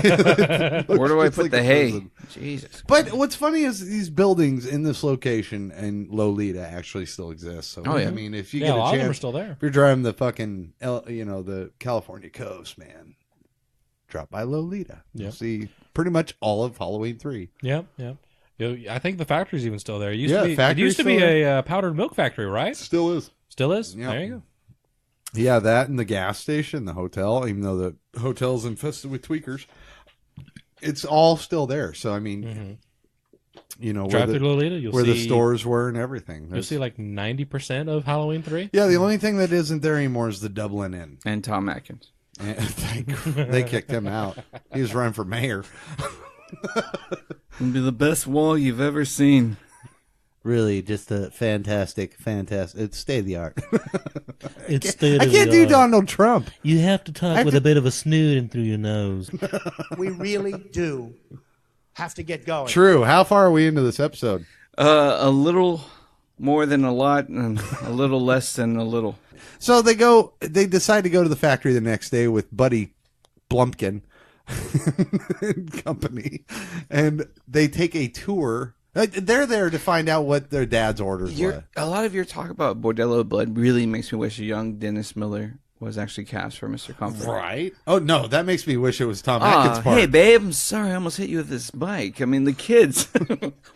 Where do I it's put like the a hay? prison. Jesus. But what's funny is these buildings in this location and Lolita actually still exist. So Oh, yeah. I mean, if you Yeah, get a a lot of them chance, are still there. if you're driving the fucking the California coast, man, drop by Lolita. You'll Yep. see pretty much all of Halloween 3. Yep. I think the factory's even still there. It used Yeah, to be, factory's it used to be still a powdered milk factory, right? Still is. Still is? Yeah. There you go. Yeah, that and the gas station, the hotel, even though the hotel's infested with tweakers, it's all still there. So, I mean, where Drive the, through Lolita, you'll where the see- stors were and everything. You'll There's- see like 90% of Halloween 3. Yeah, the only thing that isn't there anymore is the Dublin Inn. And Tom Atkins. They kicked him out. He was running for mayor. It'll be the best wall you've ever seen. Really, just a fantastic. It's state of the art. It's state I of can't the do art. Donald Trump. You have to talk with a bit of a snoot in through your nose. We really do have to get going. True. How far are we into this episode? A little more than a lot and a little less than a little. So they decide to go to the factory the next day with Buddy Blumpkin and company, and they take a tour. They're there to find out what their dad's orders were. A lot of your talk about Bordello blood really makes me wish a young Dennis Miller was actually cast for Mr. Comfort. Right? Oh, no, that makes me wish it was Tom Atkins' part. Hey, babe, I'm sorry I almost hit you with this bike. I mean, the kids.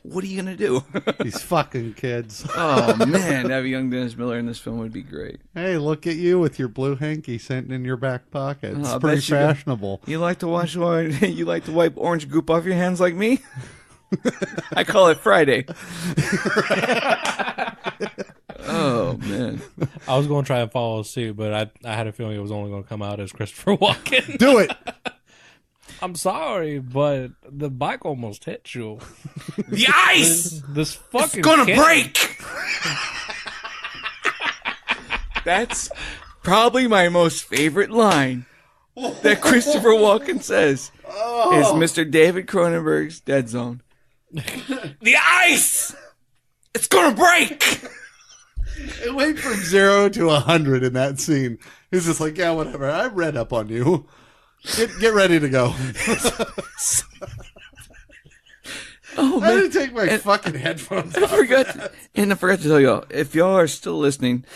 What are you going to do? These fucking kids. Oh, man, to have a young Dennis Miller in this film would be great. Hey, look at you with your blue hanky sitting in your back pocket. It's I pretty bet you do. fashionable. You like to wash you like to wipe orange goop off your hands like me? I call it Friday. Oh, man. I was going to try and follow suit, but I had a feeling it was only going to come out as Christopher Walken. Do it. I'm sorry, but the bike almost hit you. The ice! This fucking It's gonna kid. break! That's probably my most favorite line that Christopher Walken says is Mr. David Cronenberg's Dead Zone. The ice! It's gonna break! It went from 0 to 100 in that scene. He's just like, yeah, whatever. I read up on you. Get ready to go. Oh, I man. didn't take my fucking headphones off. I forgot to tell y'all, if y'all are still listening,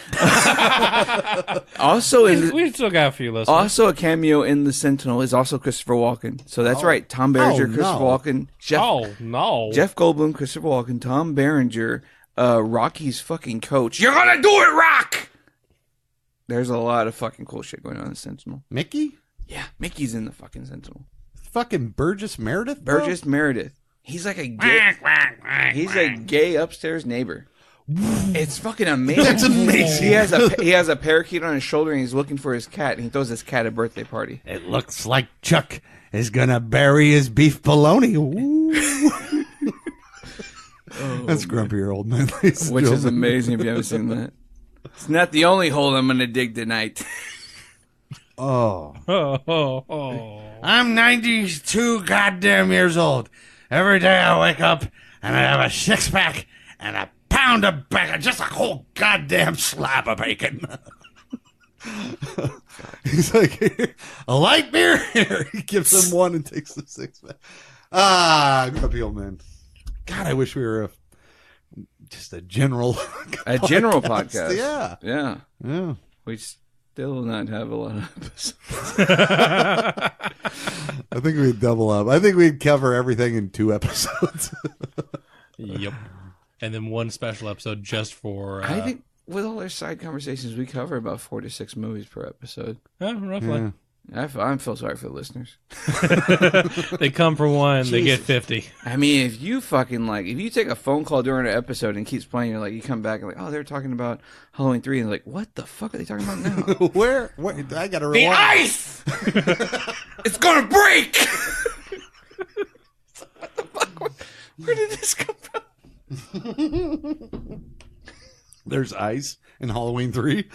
also We still got a few listeners. Also, a cameo in The Sentinel is also Christopher Walken. So that's right. Tom Berenger, Oh, no. Christopher Walken, Oh, no. Jeff Goldblum, Christopher Walken, Tom Berenger, Rocky's fucking coach. You're gonna do it, Rock! There's a lot of fucking cool shit going on in Sentinel. Mickey? Yeah, Mickey's in the fucking Sentinel. Fucking Burgess Meredith? Bro? Burgess Meredith. He's like a gay... He's a gay upstairs neighbor. It's fucking amazing. That's amazing. He has a parakeet on his shoulder and he's looking for his cat and he throws his cat a birthday party. It looks like Chuck is gonna bury his beef bologna. Ooh. That's Grumpy Old Man. Which is amazing if you haven't seen that. It's not the only hole I'm gonna dig tonight. Oh. I'm 92 goddamn years old. Every day I wake up and I have a 6-pack and a pound of bacon, just a whole goddamn slab of bacon. He's like, a light beer here. He gives him one and takes the 6-pack. Grumpy Old Man. God, I wish we were just a general podcast. Yeah. We still not have a lot of episodes. I think we'd double up. I think we'd cover everything in 2 episodes. Yep. And then one special episode just for... I think with all our side conversations, we cover about 4 to 6 movies per episode. Roughly. Yeah. I feel sorry for the listeners. They come for one, they get 50. I mean, if you take a phone call during an episode and it keeps playing, you're like, you come back and like, oh, they're talking about Halloween 3, and like, what the fuck are they talking about now? Where? I gotta The rewind. ice! It's gonna break! What the fuck? Where did this come from? There's ice in Halloween 3.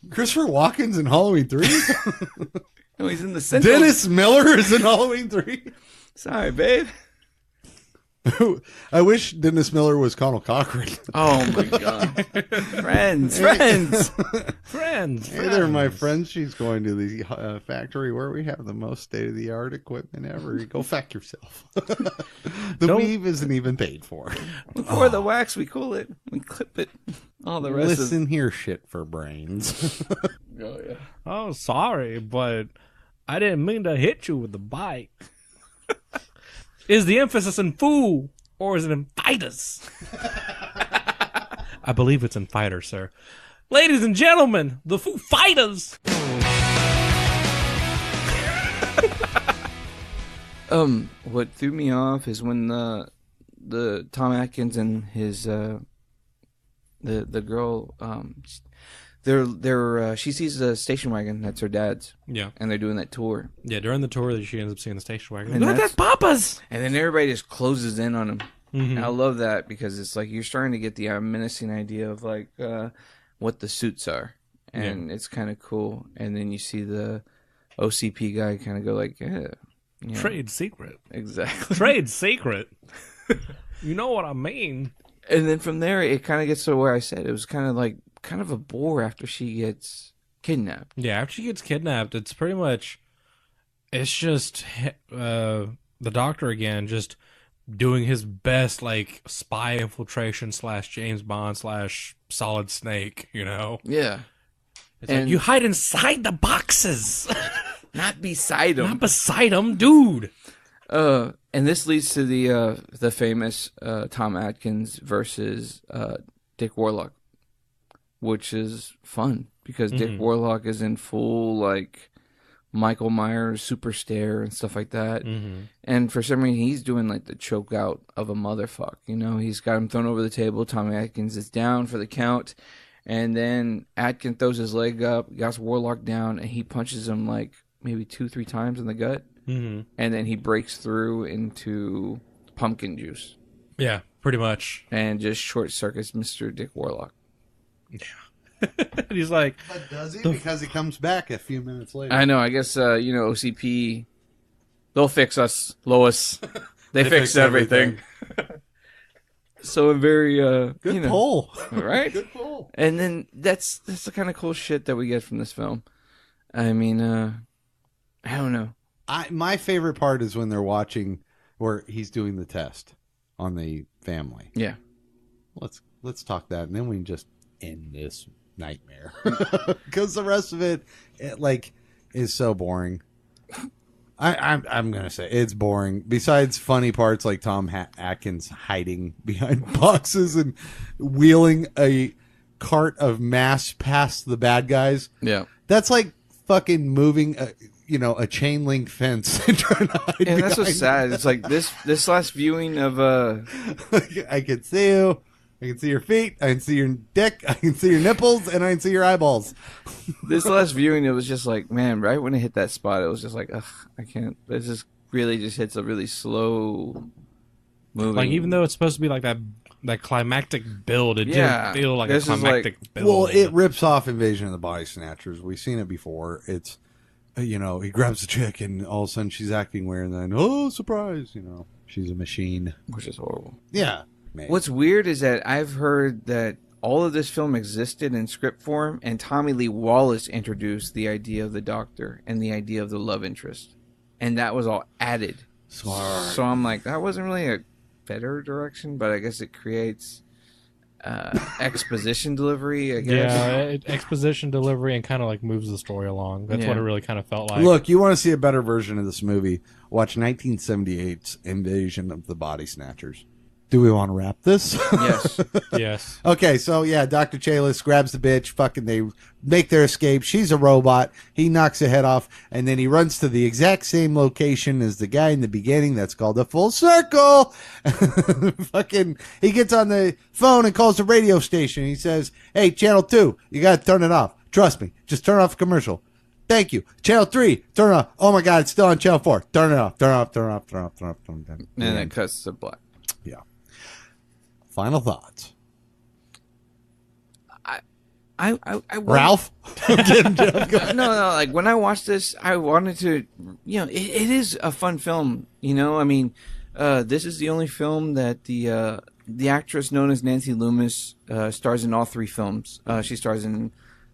Christopher Walken's in Halloween 3? No, he's in the Sentinel. Dennis Miller is in Halloween 3? Sorry, babe. I wish Dennis Miller was Connell Cochran. Oh my god. Friends. Hey there, my friends. She's going to the factory where we have the most state-of-the-art equipment ever. You go fuck yourself. The weave isn't even paid for. Before the wax, we cool it. We clip it. All the rest Listen here, shit for brains. Oh, yeah. Oh, sorry, but I didn't mean to hit you with the bike. Is the emphasis in foo, or is it in fighters? I believe it's in fighters, sir. Ladies and gentlemen, the Foo Fighters. What threw me off is when the Tom Atkins and his the girl she sees the station wagon that's her dad's. Yeah. And they're doing that tour. Yeah, during the tour, she ends up seeing the station wagon. And That's Papa's! And then everybody just closes in on him. Mm-hmm. And I love that because it's like you're starting to get the menacing idea of like what the suits are. And it's kind of cool. And then you see the OCP guy kind of go like, yeah. You know. Trade secret. Exactly. Trade secret. You know what I mean. And then from there, it kind of gets to where I said it was kind of a bore after she gets kidnapped. Yeah, after she gets kidnapped, it's pretty much, it's just the doctor again, just doing his best, like, spy infiltration / James Bond / Solid Snake, you know? Yeah. It's like, you hide inside the boxes. Not beside him. Not beside him, dude. And this leads to the famous Tom Atkins versus Dick Warlock, which is fun because Dick Warlock is in full like Michael Myers super stare and stuff like that. Mm-hmm. And for some reason, he's doing like the choke out of a motherfucker. You know, he's got him thrown over the table. Tom Atkins is down for the count. And then Atkins throws his leg up, got Warlock down, and he punches him like maybe 2-3 times in the gut. Mm-hmm. And then he breaks through into pumpkin juice. Yeah, pretty much. And just short circuits Mr. Dick Warlock. Yeah. And he's like... But does he? Because he comes back a few minutes later. I know. I guess, OCP, they'll fix us, Lois. They fix everything. So a very... Good pull. Right? Good pull. And then that's the kind of cool shit that we get from this film. I mean, I don't know. My favorite part is when they're watching where he's doing the test on the family. Yeah. Let's talk that, and then we can just end this nightmare because the rest of it like is so boring. I'm gonna say it's boring. Besides funny parts like Tom Atkins hiding behind boxes and wheeling a cart of mass past the bad guys. Yeah, that's like fucking moving a chain link fence and trying to hide. And that's what's sad. It's like this last viewing of I can see you. I can see your feet. I can see your dick. I can see your nipples, and I can see your eyeballs. This last viewing, it was just like, man, right when it hit that spot, it was just like, ugh, I can't. It just really just hits a really slow moving. Like, even though it's supposed to be like that climactic build, it didn't feel like a climactic build. Well, it rips off Invasion of the Body Snatchers. We've seen it before. It's, he grabs the chick, and all of a sudden she's acting weird, and then, oh, surprise, she's a machine. Which is horrible. Yeah. Maybe. What's weird is that I've heard that all of this film existed in script form, and Tommy Lee Wallace introduced the idea of the Doctor and the idea of the love interest, and that was all added. Smart. So I'm like, that wasn't really a better direction, but I guess it creates exposition delivery. I guess. Yeah, exposition delivery and kind of like moves the story along. That's what it really kind of felt like. Look, you want to see a better version of this movie? Watch 1978's Invasion of the Body Snatchers. Do we want to wrap this? Yes. Yes. Okay, so yeah, Dr. Chalice grabs the bitch. Fucking, they make their escape. She's a robot. He knocks her head off, and then he runs to the exact same location as the guy in the beginning. That's called a full circle. Fucking, he gets on the phone and calls the radio station. He says, "Hey, Channel 2, you got to turn it off. Trust me. Just turn off the commercial. Thank you. Channel 3, turn it off. Oh my God, it's still on Channel 4. Turn it off. Turn it off. Turn it off. Turn it off. Turn it off. Turn it off." And it cuts to black. Yeah. Final thoughts. I Ralph? No, like when I watched this, I wanted to, it is a fun film. I mean, this is the only film that the actress known as Nancy Loomis stars in all three films. She stars in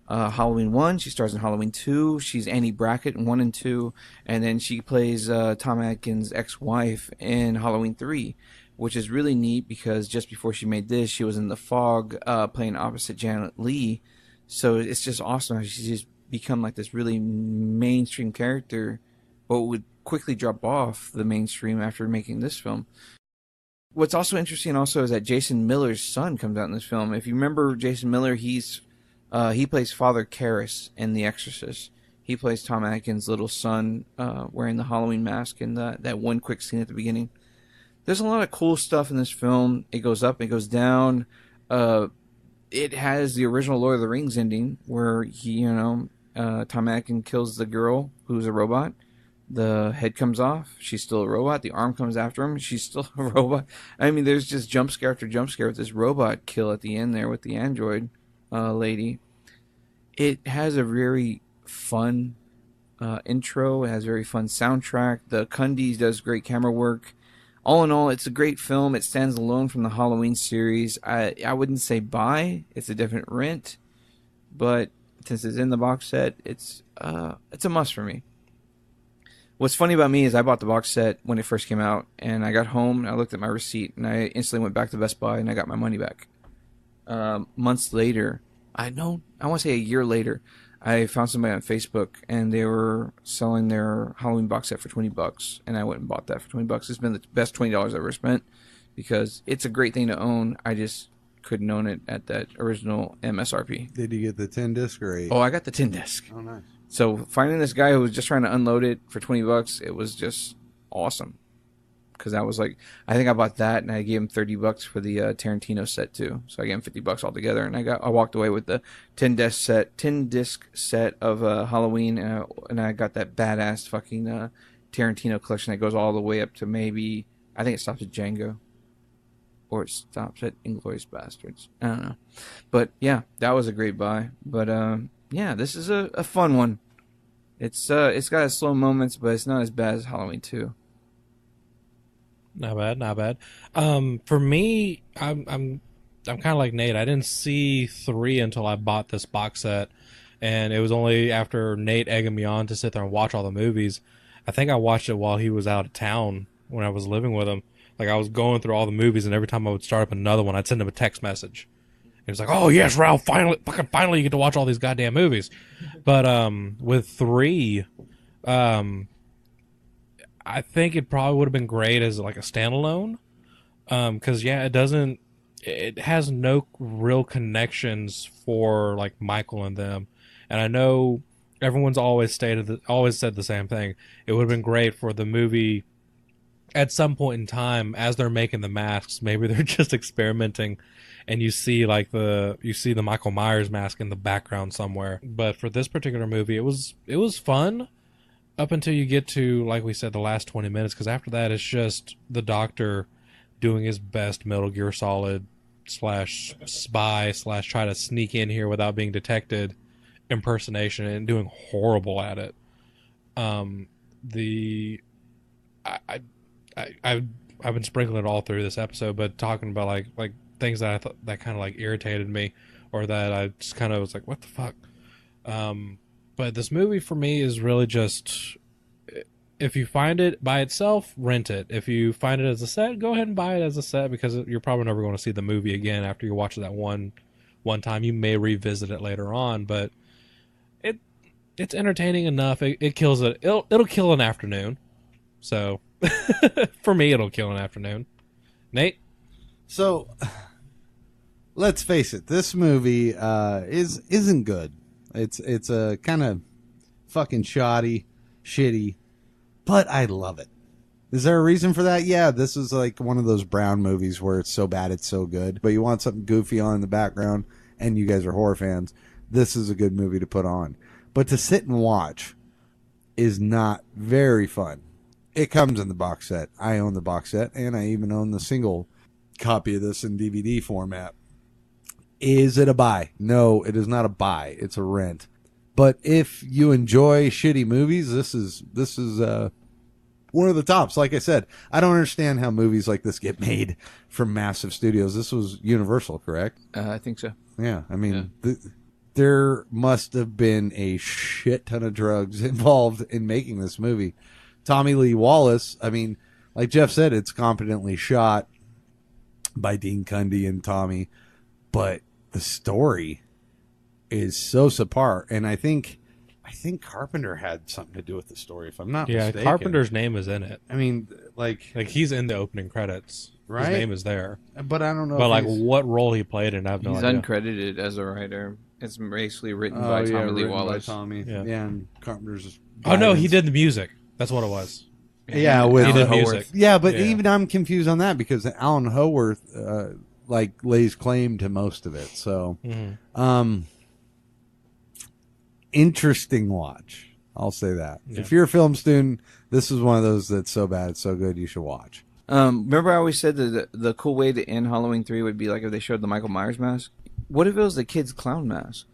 Halloween 1, she stars in Halloween 2, she's Annie Brackett in 1 and 2, and then she plays Tom Atkins' ex-wife in Halloween 3. Which is really neat because just before she made this, she was in The Fog playing opposite Janet Leigh. So it's just awesome how she's just become like this really mainstream character, but would quickly drop off the mainstream after making this film. What's also interesting also is that Jason Miller's son comes out in this film. If you remember Jason Miller, he plays Father Karras in The Exorcist. He plays Tom Atkins' little son wearing the Halloween mask in that one quick scene at the beginning. There's a lot of cool stuff in this film. It goes up, it goes down. It has the original Lord of the Rings ending where Tom Atkins kills the girl who's a robot. The head comes off. She's still a robot. The arm comes after him. She's still a robot. I mean, there's just jump scare after jump scare with this robot kill at the end there with the android lady. It has a very fun intro. It has a very fun soundtrack. The Cundies does great camera work. All in all, it's a great film. It stands alone from the Halloween series. I wouldn't say buy. It's a different rent. But since it's in the box set, it's a must for me. What's funny about me is I bought the box set when it first came out. And I got home and I looked at my receipt. And I instantly went back to Best Buy and I got my money back. Months later, I want to say a year later, I found somebody on Facebook and they were selling their Halloween box set for $20, and I went and bought that for $20. It's been the best $20 I've ever spent because it's a great thing to own. I just couldn't own it at that original MSRP. Did you get the 10 disc or 8? Oh, I got the 10 disc. Oh, nice. So finding this guy who was just trying to unload it for $20, it was just awesome. Because I was like, I think I bought that and I gave him $30 for the Tarantino set too. So I gave him $50 altogether, and I walked away with the 10 disc set of Halloween, and I got that badass fucking Tarantino collection that goes all the way up to maybe, I think it stops at Django, or it stops at Inglourious Bastards. I don't know, but yeah, that was a great buy. But yeah, this is a fun one. It's got its slow moments, but it's not as bad as Halloween 2. Not bad, not bad. For me, I'm kind of like Nate. I didn't see 3 until I bought this box set, and it was only after Nate egging me on to sit there and watch all the movies. I think I watched it while he was out of town when I was living with him. Like, I was going through all the movies, and every time I would start up another one, I'd send him a text message. He was like, "Oh yes, Ralph, finally you get to watch all these goddamn movies." But with 3, I think it probably would have been great as like a standalone. Because it has no real connections for like Michael and them, and I know everyone's always said the same thing. It would have been great for the movie at some point in time as they're making the masks. Maybe they're just experimenting, and you see the Michael Myers mask in the background somewhere. But for this particular movie, it was fun up until you get to, like we said, the last 20 minutes. Because after that, it's just the Doctor doing his best Metal Gear Solid / spy / try to sneak in here without being detected impersonation, and doing horrible at it. I've been sprinkling it all through this episode, but talking about like things that I thought that kind of like irritated me, or that I just kind of was like, what the fuck. But this movie for me is really just, if you find it by itself, rent it. If you find it as a set, go ahead and buy it as a set, because you're probably never going to see the movie again after you watch that one time. You may revisit it later on, but it's entertaining enough. It kills it. It'll kill an afternoon. So for me, it'll kill an afternoon. Nate? So let's face it, this movie isn't good. It's a kind of fucking shoddy, shitty, but I love it. Is there a reason for that? Yeah, this is like one of those Brown movies where it's so bad it's so good, but you want something goofy on in the background, and you guys are horror fans. This is a good movie to put on. But to sit and watch is not very fun. It comes in the box set. I own the box set, and I even own the single copy of this in DVD format. Is it a buy? No, it is not a buy. It's a rent. But if you enjoy shitty movies, this is one of the tops. Like I said, I don't understand how movies like this get made from massive studios. This was Universal, correct? I think so. Yeah, I mean, there must have been a shit ton of drugs involved in making this movie. Tommy Lee Wallace, I mean, like Jeff said, it's competently shot by Dean Cundy and Tommy, but the story is so subpar. And I think Carpenter had something to do with the story, if I'm not mistaken. Yeah, Carpenter's name is in it. I mean, like he's in the opening credits. Right? His name is there. But I don't know. But like what role he played in, I have no idea. He's uncredited as a writer. It's basically written by Tommy Lee Wallace. By Tommy. Yeah, and Carpenter's. Oh no, he did the music. That's what it was. Yeah, with he did music. Yeah, but even I'm confused on that, because Alan Howarth lays claim to most of it. So, interesting watch. I'll say that. Yeah. If you're a film student, this is one of those that's so bad, it's so good, you should watch. Remember I always said that the cool way to end Halloween 3 would be like if they showed the Michael Myers mask? What if it was the kid's clown mask?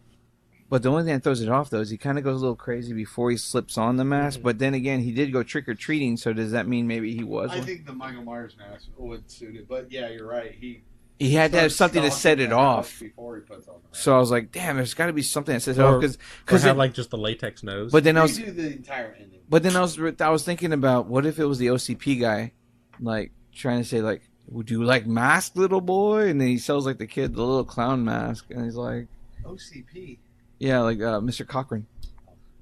But the only thing that throws it off, though, is he kind of goes a little crazy before he slips on the mask. But then again, he did go trick-or-treating, so does that mean maybe he was I think the Michael Myers mask would suit it. But yeah, you're right. He had to have something to set it off. Before he puts on the mask. So I was like, damn, there's got to be something that sets it off. Because have like just the latex nose. But then do the entire ending. But then I was thinking about, what if it was the OCP guy, like, trying to say, like, would you like mask, little boy? And then he sells like the kid the little clown mask, and he's like, OCP. Yeah, like Mr. Cochran.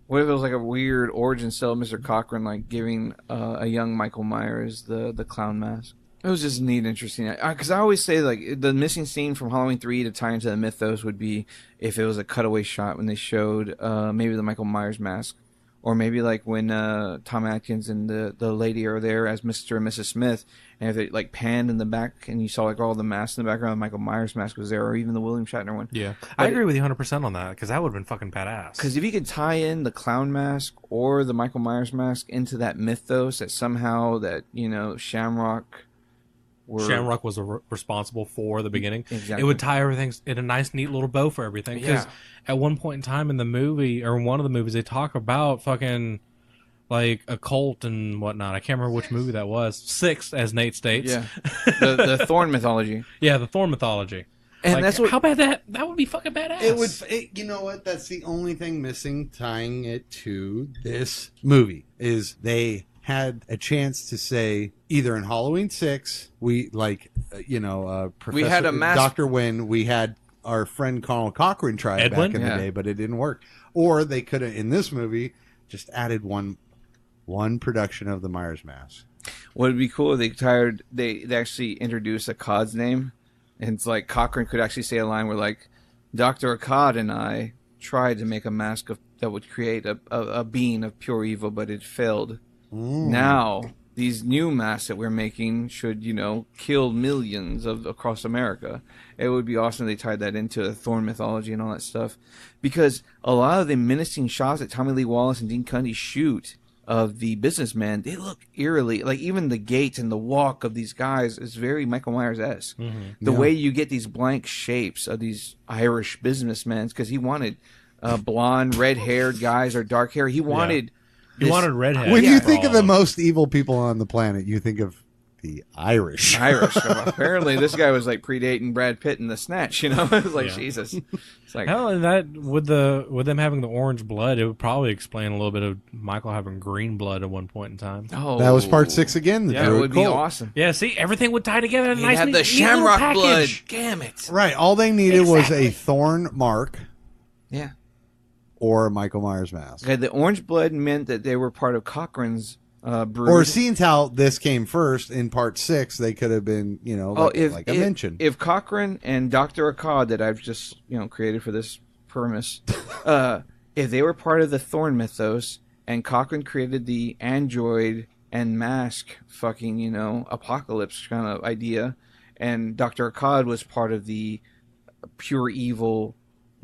What if it was like a weird origin story of Mr. Cochran, like giving a young Michael Myers the clown mask? It was just neat and interesting. Because I always say, like, the missing scene from Halloween 3 to tie into the mythos would be if it was a cutaway shot when they showed maybe the Michael Myers mask. Or maybe like when Tom Atkins and the lady are there as Mr. and Mrs. Smith, and if it like panned in the back and you saw like all the masks in the background, Michael Myers mask was there, or even the William Shatner one. Yeah, I agree with you 100% on that, because that would have been fucking badass. Because if you could tie in the clown mask or the Michael Myers mask into that mythos, that somehow that, you know, Shamrock was responsible for the beginning. Exactly. It would tie everything in a nice, neat little bow for everything. Because at one point in time in the movie, or in one of the movies, they talk about fucking like a cult and whatnot. I can't remember which movie that was. 6, as Nate states. Yeah, the Thorn mythology. Yeah, the Thorn mythology. And like, that's what, how bad that would be fucking badass. It would. You know what? That's the only thing missing tying it to this movie is they had a chance to say either in Halloween 6 we Professor we had a Dr. Wynn, we had our friend Carl Cochran try it Edwin? back in the day, but it didn't work. Or they could have in this movie just added one One production of the Myers mask. Would be cool if they actually introduced Akkad's name, and it's like Cochran could actually say a line where like, Dr. Akkad and I tried to make a mask that would create a being of pure evil, but it failed. Now these new masks that we're making should, kill millions across America. It would be awesome if they tied that into the Thorn mythology and all that stuff, because a lot of the menacing shots that Tommy Lee Wallace and Dean Cundy shoot of the businessman, they look eerily, like even the gait and the walk of these guys is very Michael Myers-esque. The way you get these blank shapes of these Irish businessmen, because he wanted blonde, red-haired guys or dark hair. He wanted... He wanted redhead. When you think of the most evil people on the planet, you think of the Irish. Apparently, this guy was like predating Brad Pitt in The Snatch. It's like Jesus. It's like hell, and that with them having the orange blood, it would probably explain a little bit of Michael having green blood at one point in time. Oh, that was part 6 again. It would be awesome. Yeah, see, everything would tie together. He'd Nice, have the neat shamrock little blood. package. Damn it! Right. All they needed was a thorn mark. Yeah. Or a Michael Myers mask. Okay, the orange blood meant that they were part of Cochran's brood. Or seeing how this came first in part 6, they could have been, like I mentioned. If Cochran and Dr. Akkad that I've just, created for this premise, if they were part of the Thorn mythos and Cochran created the android and mask fucking, apocalypse kind of idea, and Dr. Akkad was part of the pure evil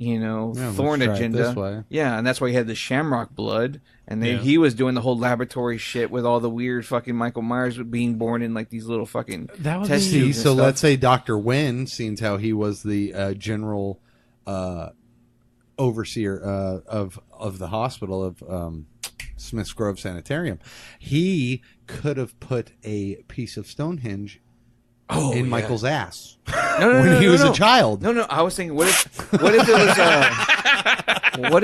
Thorn agenda. Yeah, and that's why he had the shamrock blood, and he was doing the whole laboratory shit with all the weird fucking Michael Myers being born in like these little fucking test tubes. So let's say Dr. Wen, seeing how he was the general overseer of the hospital of Smith's Grove Sanitarium, he could have put a piece of Stonehenge in Michael's ass when he was a child. No, I was thinking, what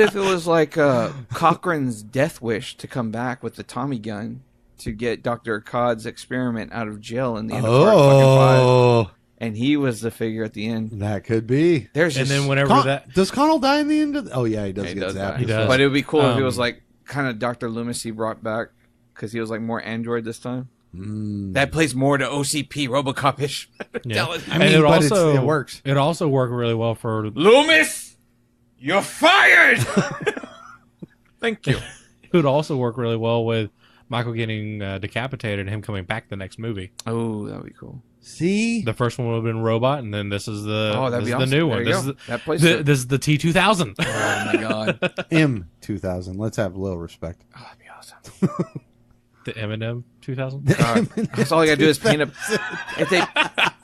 if it was like Cochran's death wish to come back with the Tommy gun to get Dr. Akkad's experiment out of jail in the end of part fucking 5, and he was the figure at the end. That could be. There's and just, then whenever does Connell die in the end of? Oh yeah, he does. he get does zapped. die. He does. But it would be cool if it was like kind of Dr. Loomis he brought back, because he was like more android this time. That plays more to OCP RoboCop-ish. Yeah. I mean, but it works. It also worked really well for Loomis. You're fired. Thank you. It would also work really well with Michael getting decapitated and him coming back the next movie. Oh, that'd be cool. See, the first one would have been Robot, and then this is that'd be the awesome. new There one. you This go. is That plays this is the T2000. Oh my god. M2000. Let's have a little respect. Oh, that'd be awesome. The Eminem 2000. That's all you gotta do is paint if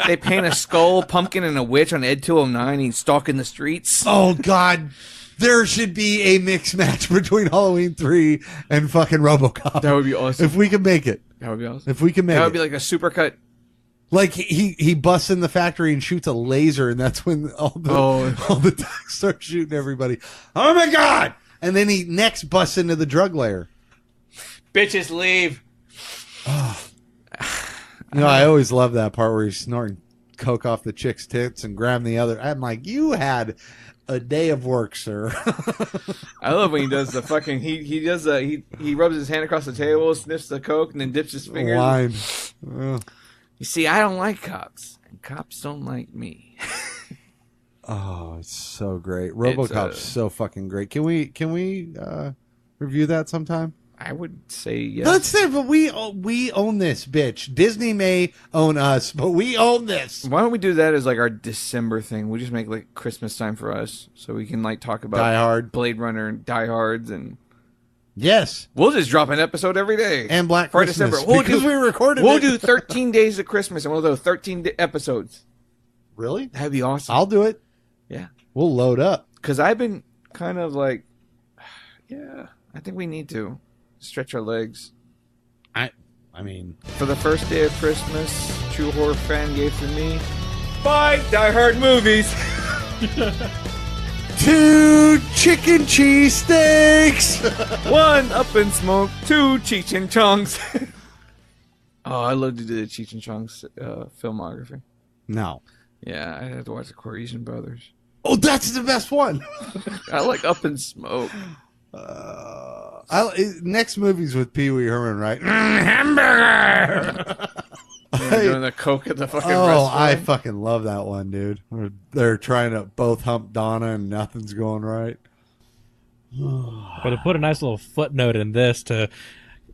they paint a skull, pumpkin, and a witch on Ed 209, and he's stalking the streets. Oh God. There should be a mixed match between Halloween 3 and fucking RoboCop. That would be awesome. If we can make it. That would be awesome. If we can make it. That would be like a supercut. Like he busts in the factory and shoots a laser, and that's when all the techs start shooting everybody. Oh my God! And then he next busts into the drug lair. Bitches leave. I always love that part where he's snorting coke off the chick's tits and grabbing the other. I'm like, you had a day of work, sir. I love when he does the fucking he rubs his hand across the table, sniffs the coke, and then dips his fingers. Wine. You see, I don't like cops, and cops don't like me. Oh, it's so great. RoboCop's so fucking great. Can we review that sometime? I would say yes. Let's say, but we own this, bitch. Disney may own us, but we own this. Why don't we do that as like our December thing? We just make like Christmas time for us, so we can like talk about Die Hard, Blade Runner, and Die Hards, and yes, we'll just drop an episode every day and Black for Christmas December. because we recorded. We'll do 13 days of Christmas, and we'll do 13 episodes. Really? That'd be awesome. I'll do it. Yeah, we'll load up because I've been kind of like, yeah, I think we need to stretch our legs. I mean, for the first day of Christmas, True Horror Fan gave to me 5 Die Hard movies. 2 chicken cheese steaks. 1 Up in Smoke. 2 Cheech and Chong's. Oh, I love to do the Cheech and Chong's filmography. No. Yeah, I had to watch the Corresian Brothers. Oh, that's the best one. I like Up in Smoke. Next movie's with Pee Wee Herman, right? Hamburger. You're doing the coke at the fucking restaurant. I restaurant. fucking love that one, dude. Where they're trying to both hump Donna and nothing's going right. But to put a nice little footnote in this to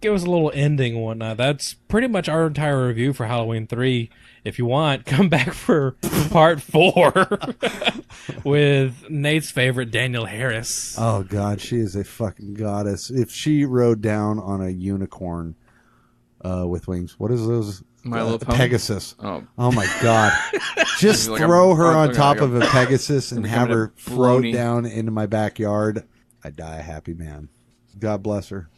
give us a little ending and whatnot, that's pretty much our entire review for Halloween 3. If you want, come back for part 4 with Nate's favorite, Danielle Harris. Oh, God, she is a fucking goddess. If she rode down on a unicorn with wings, what is those? My Little Pony? Pegasus. Oh. My God. Just Like throw her I'm on looking top like of a Pegasus and have her float brony. down into my backyard. I die a happy man. God bless her.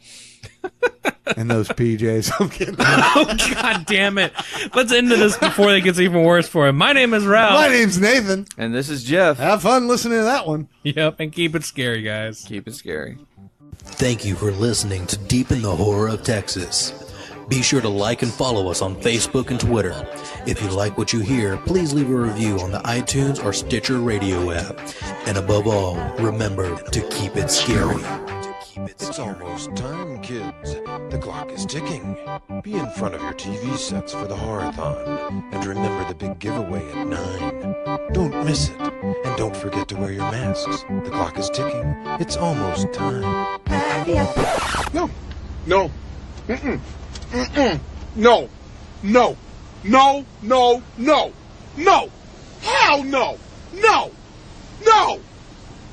And those PJs. I'm kidding. Oh, God damn it. Let's end this before it gets even worse for him. My name is Ralph. My name's Nathan. And this is Jeff. Have fun listening to that one. Yep, and keep it scary, guys. Keep it scary. Thank you for listening to Deep in the Horror of Texas. Be sure to like and follow us on Facebook and Twitter. If you like what you hear, please leave a review on the iTunes or Stitcher radio app. And above all, remember to keep it scary. It's almost time, kids. The clock is ticking. Be in front of your TV sets for the Horror-thon. And remember the big giveaway at 9. Don't miss it. And don't forget to wear your masks. The clock is ticking. It's almost time. No. No. Mm-mm. Mm-mm. No. No. No. No. No. No. Hell no. No. No.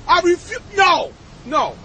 I refuse. No. No.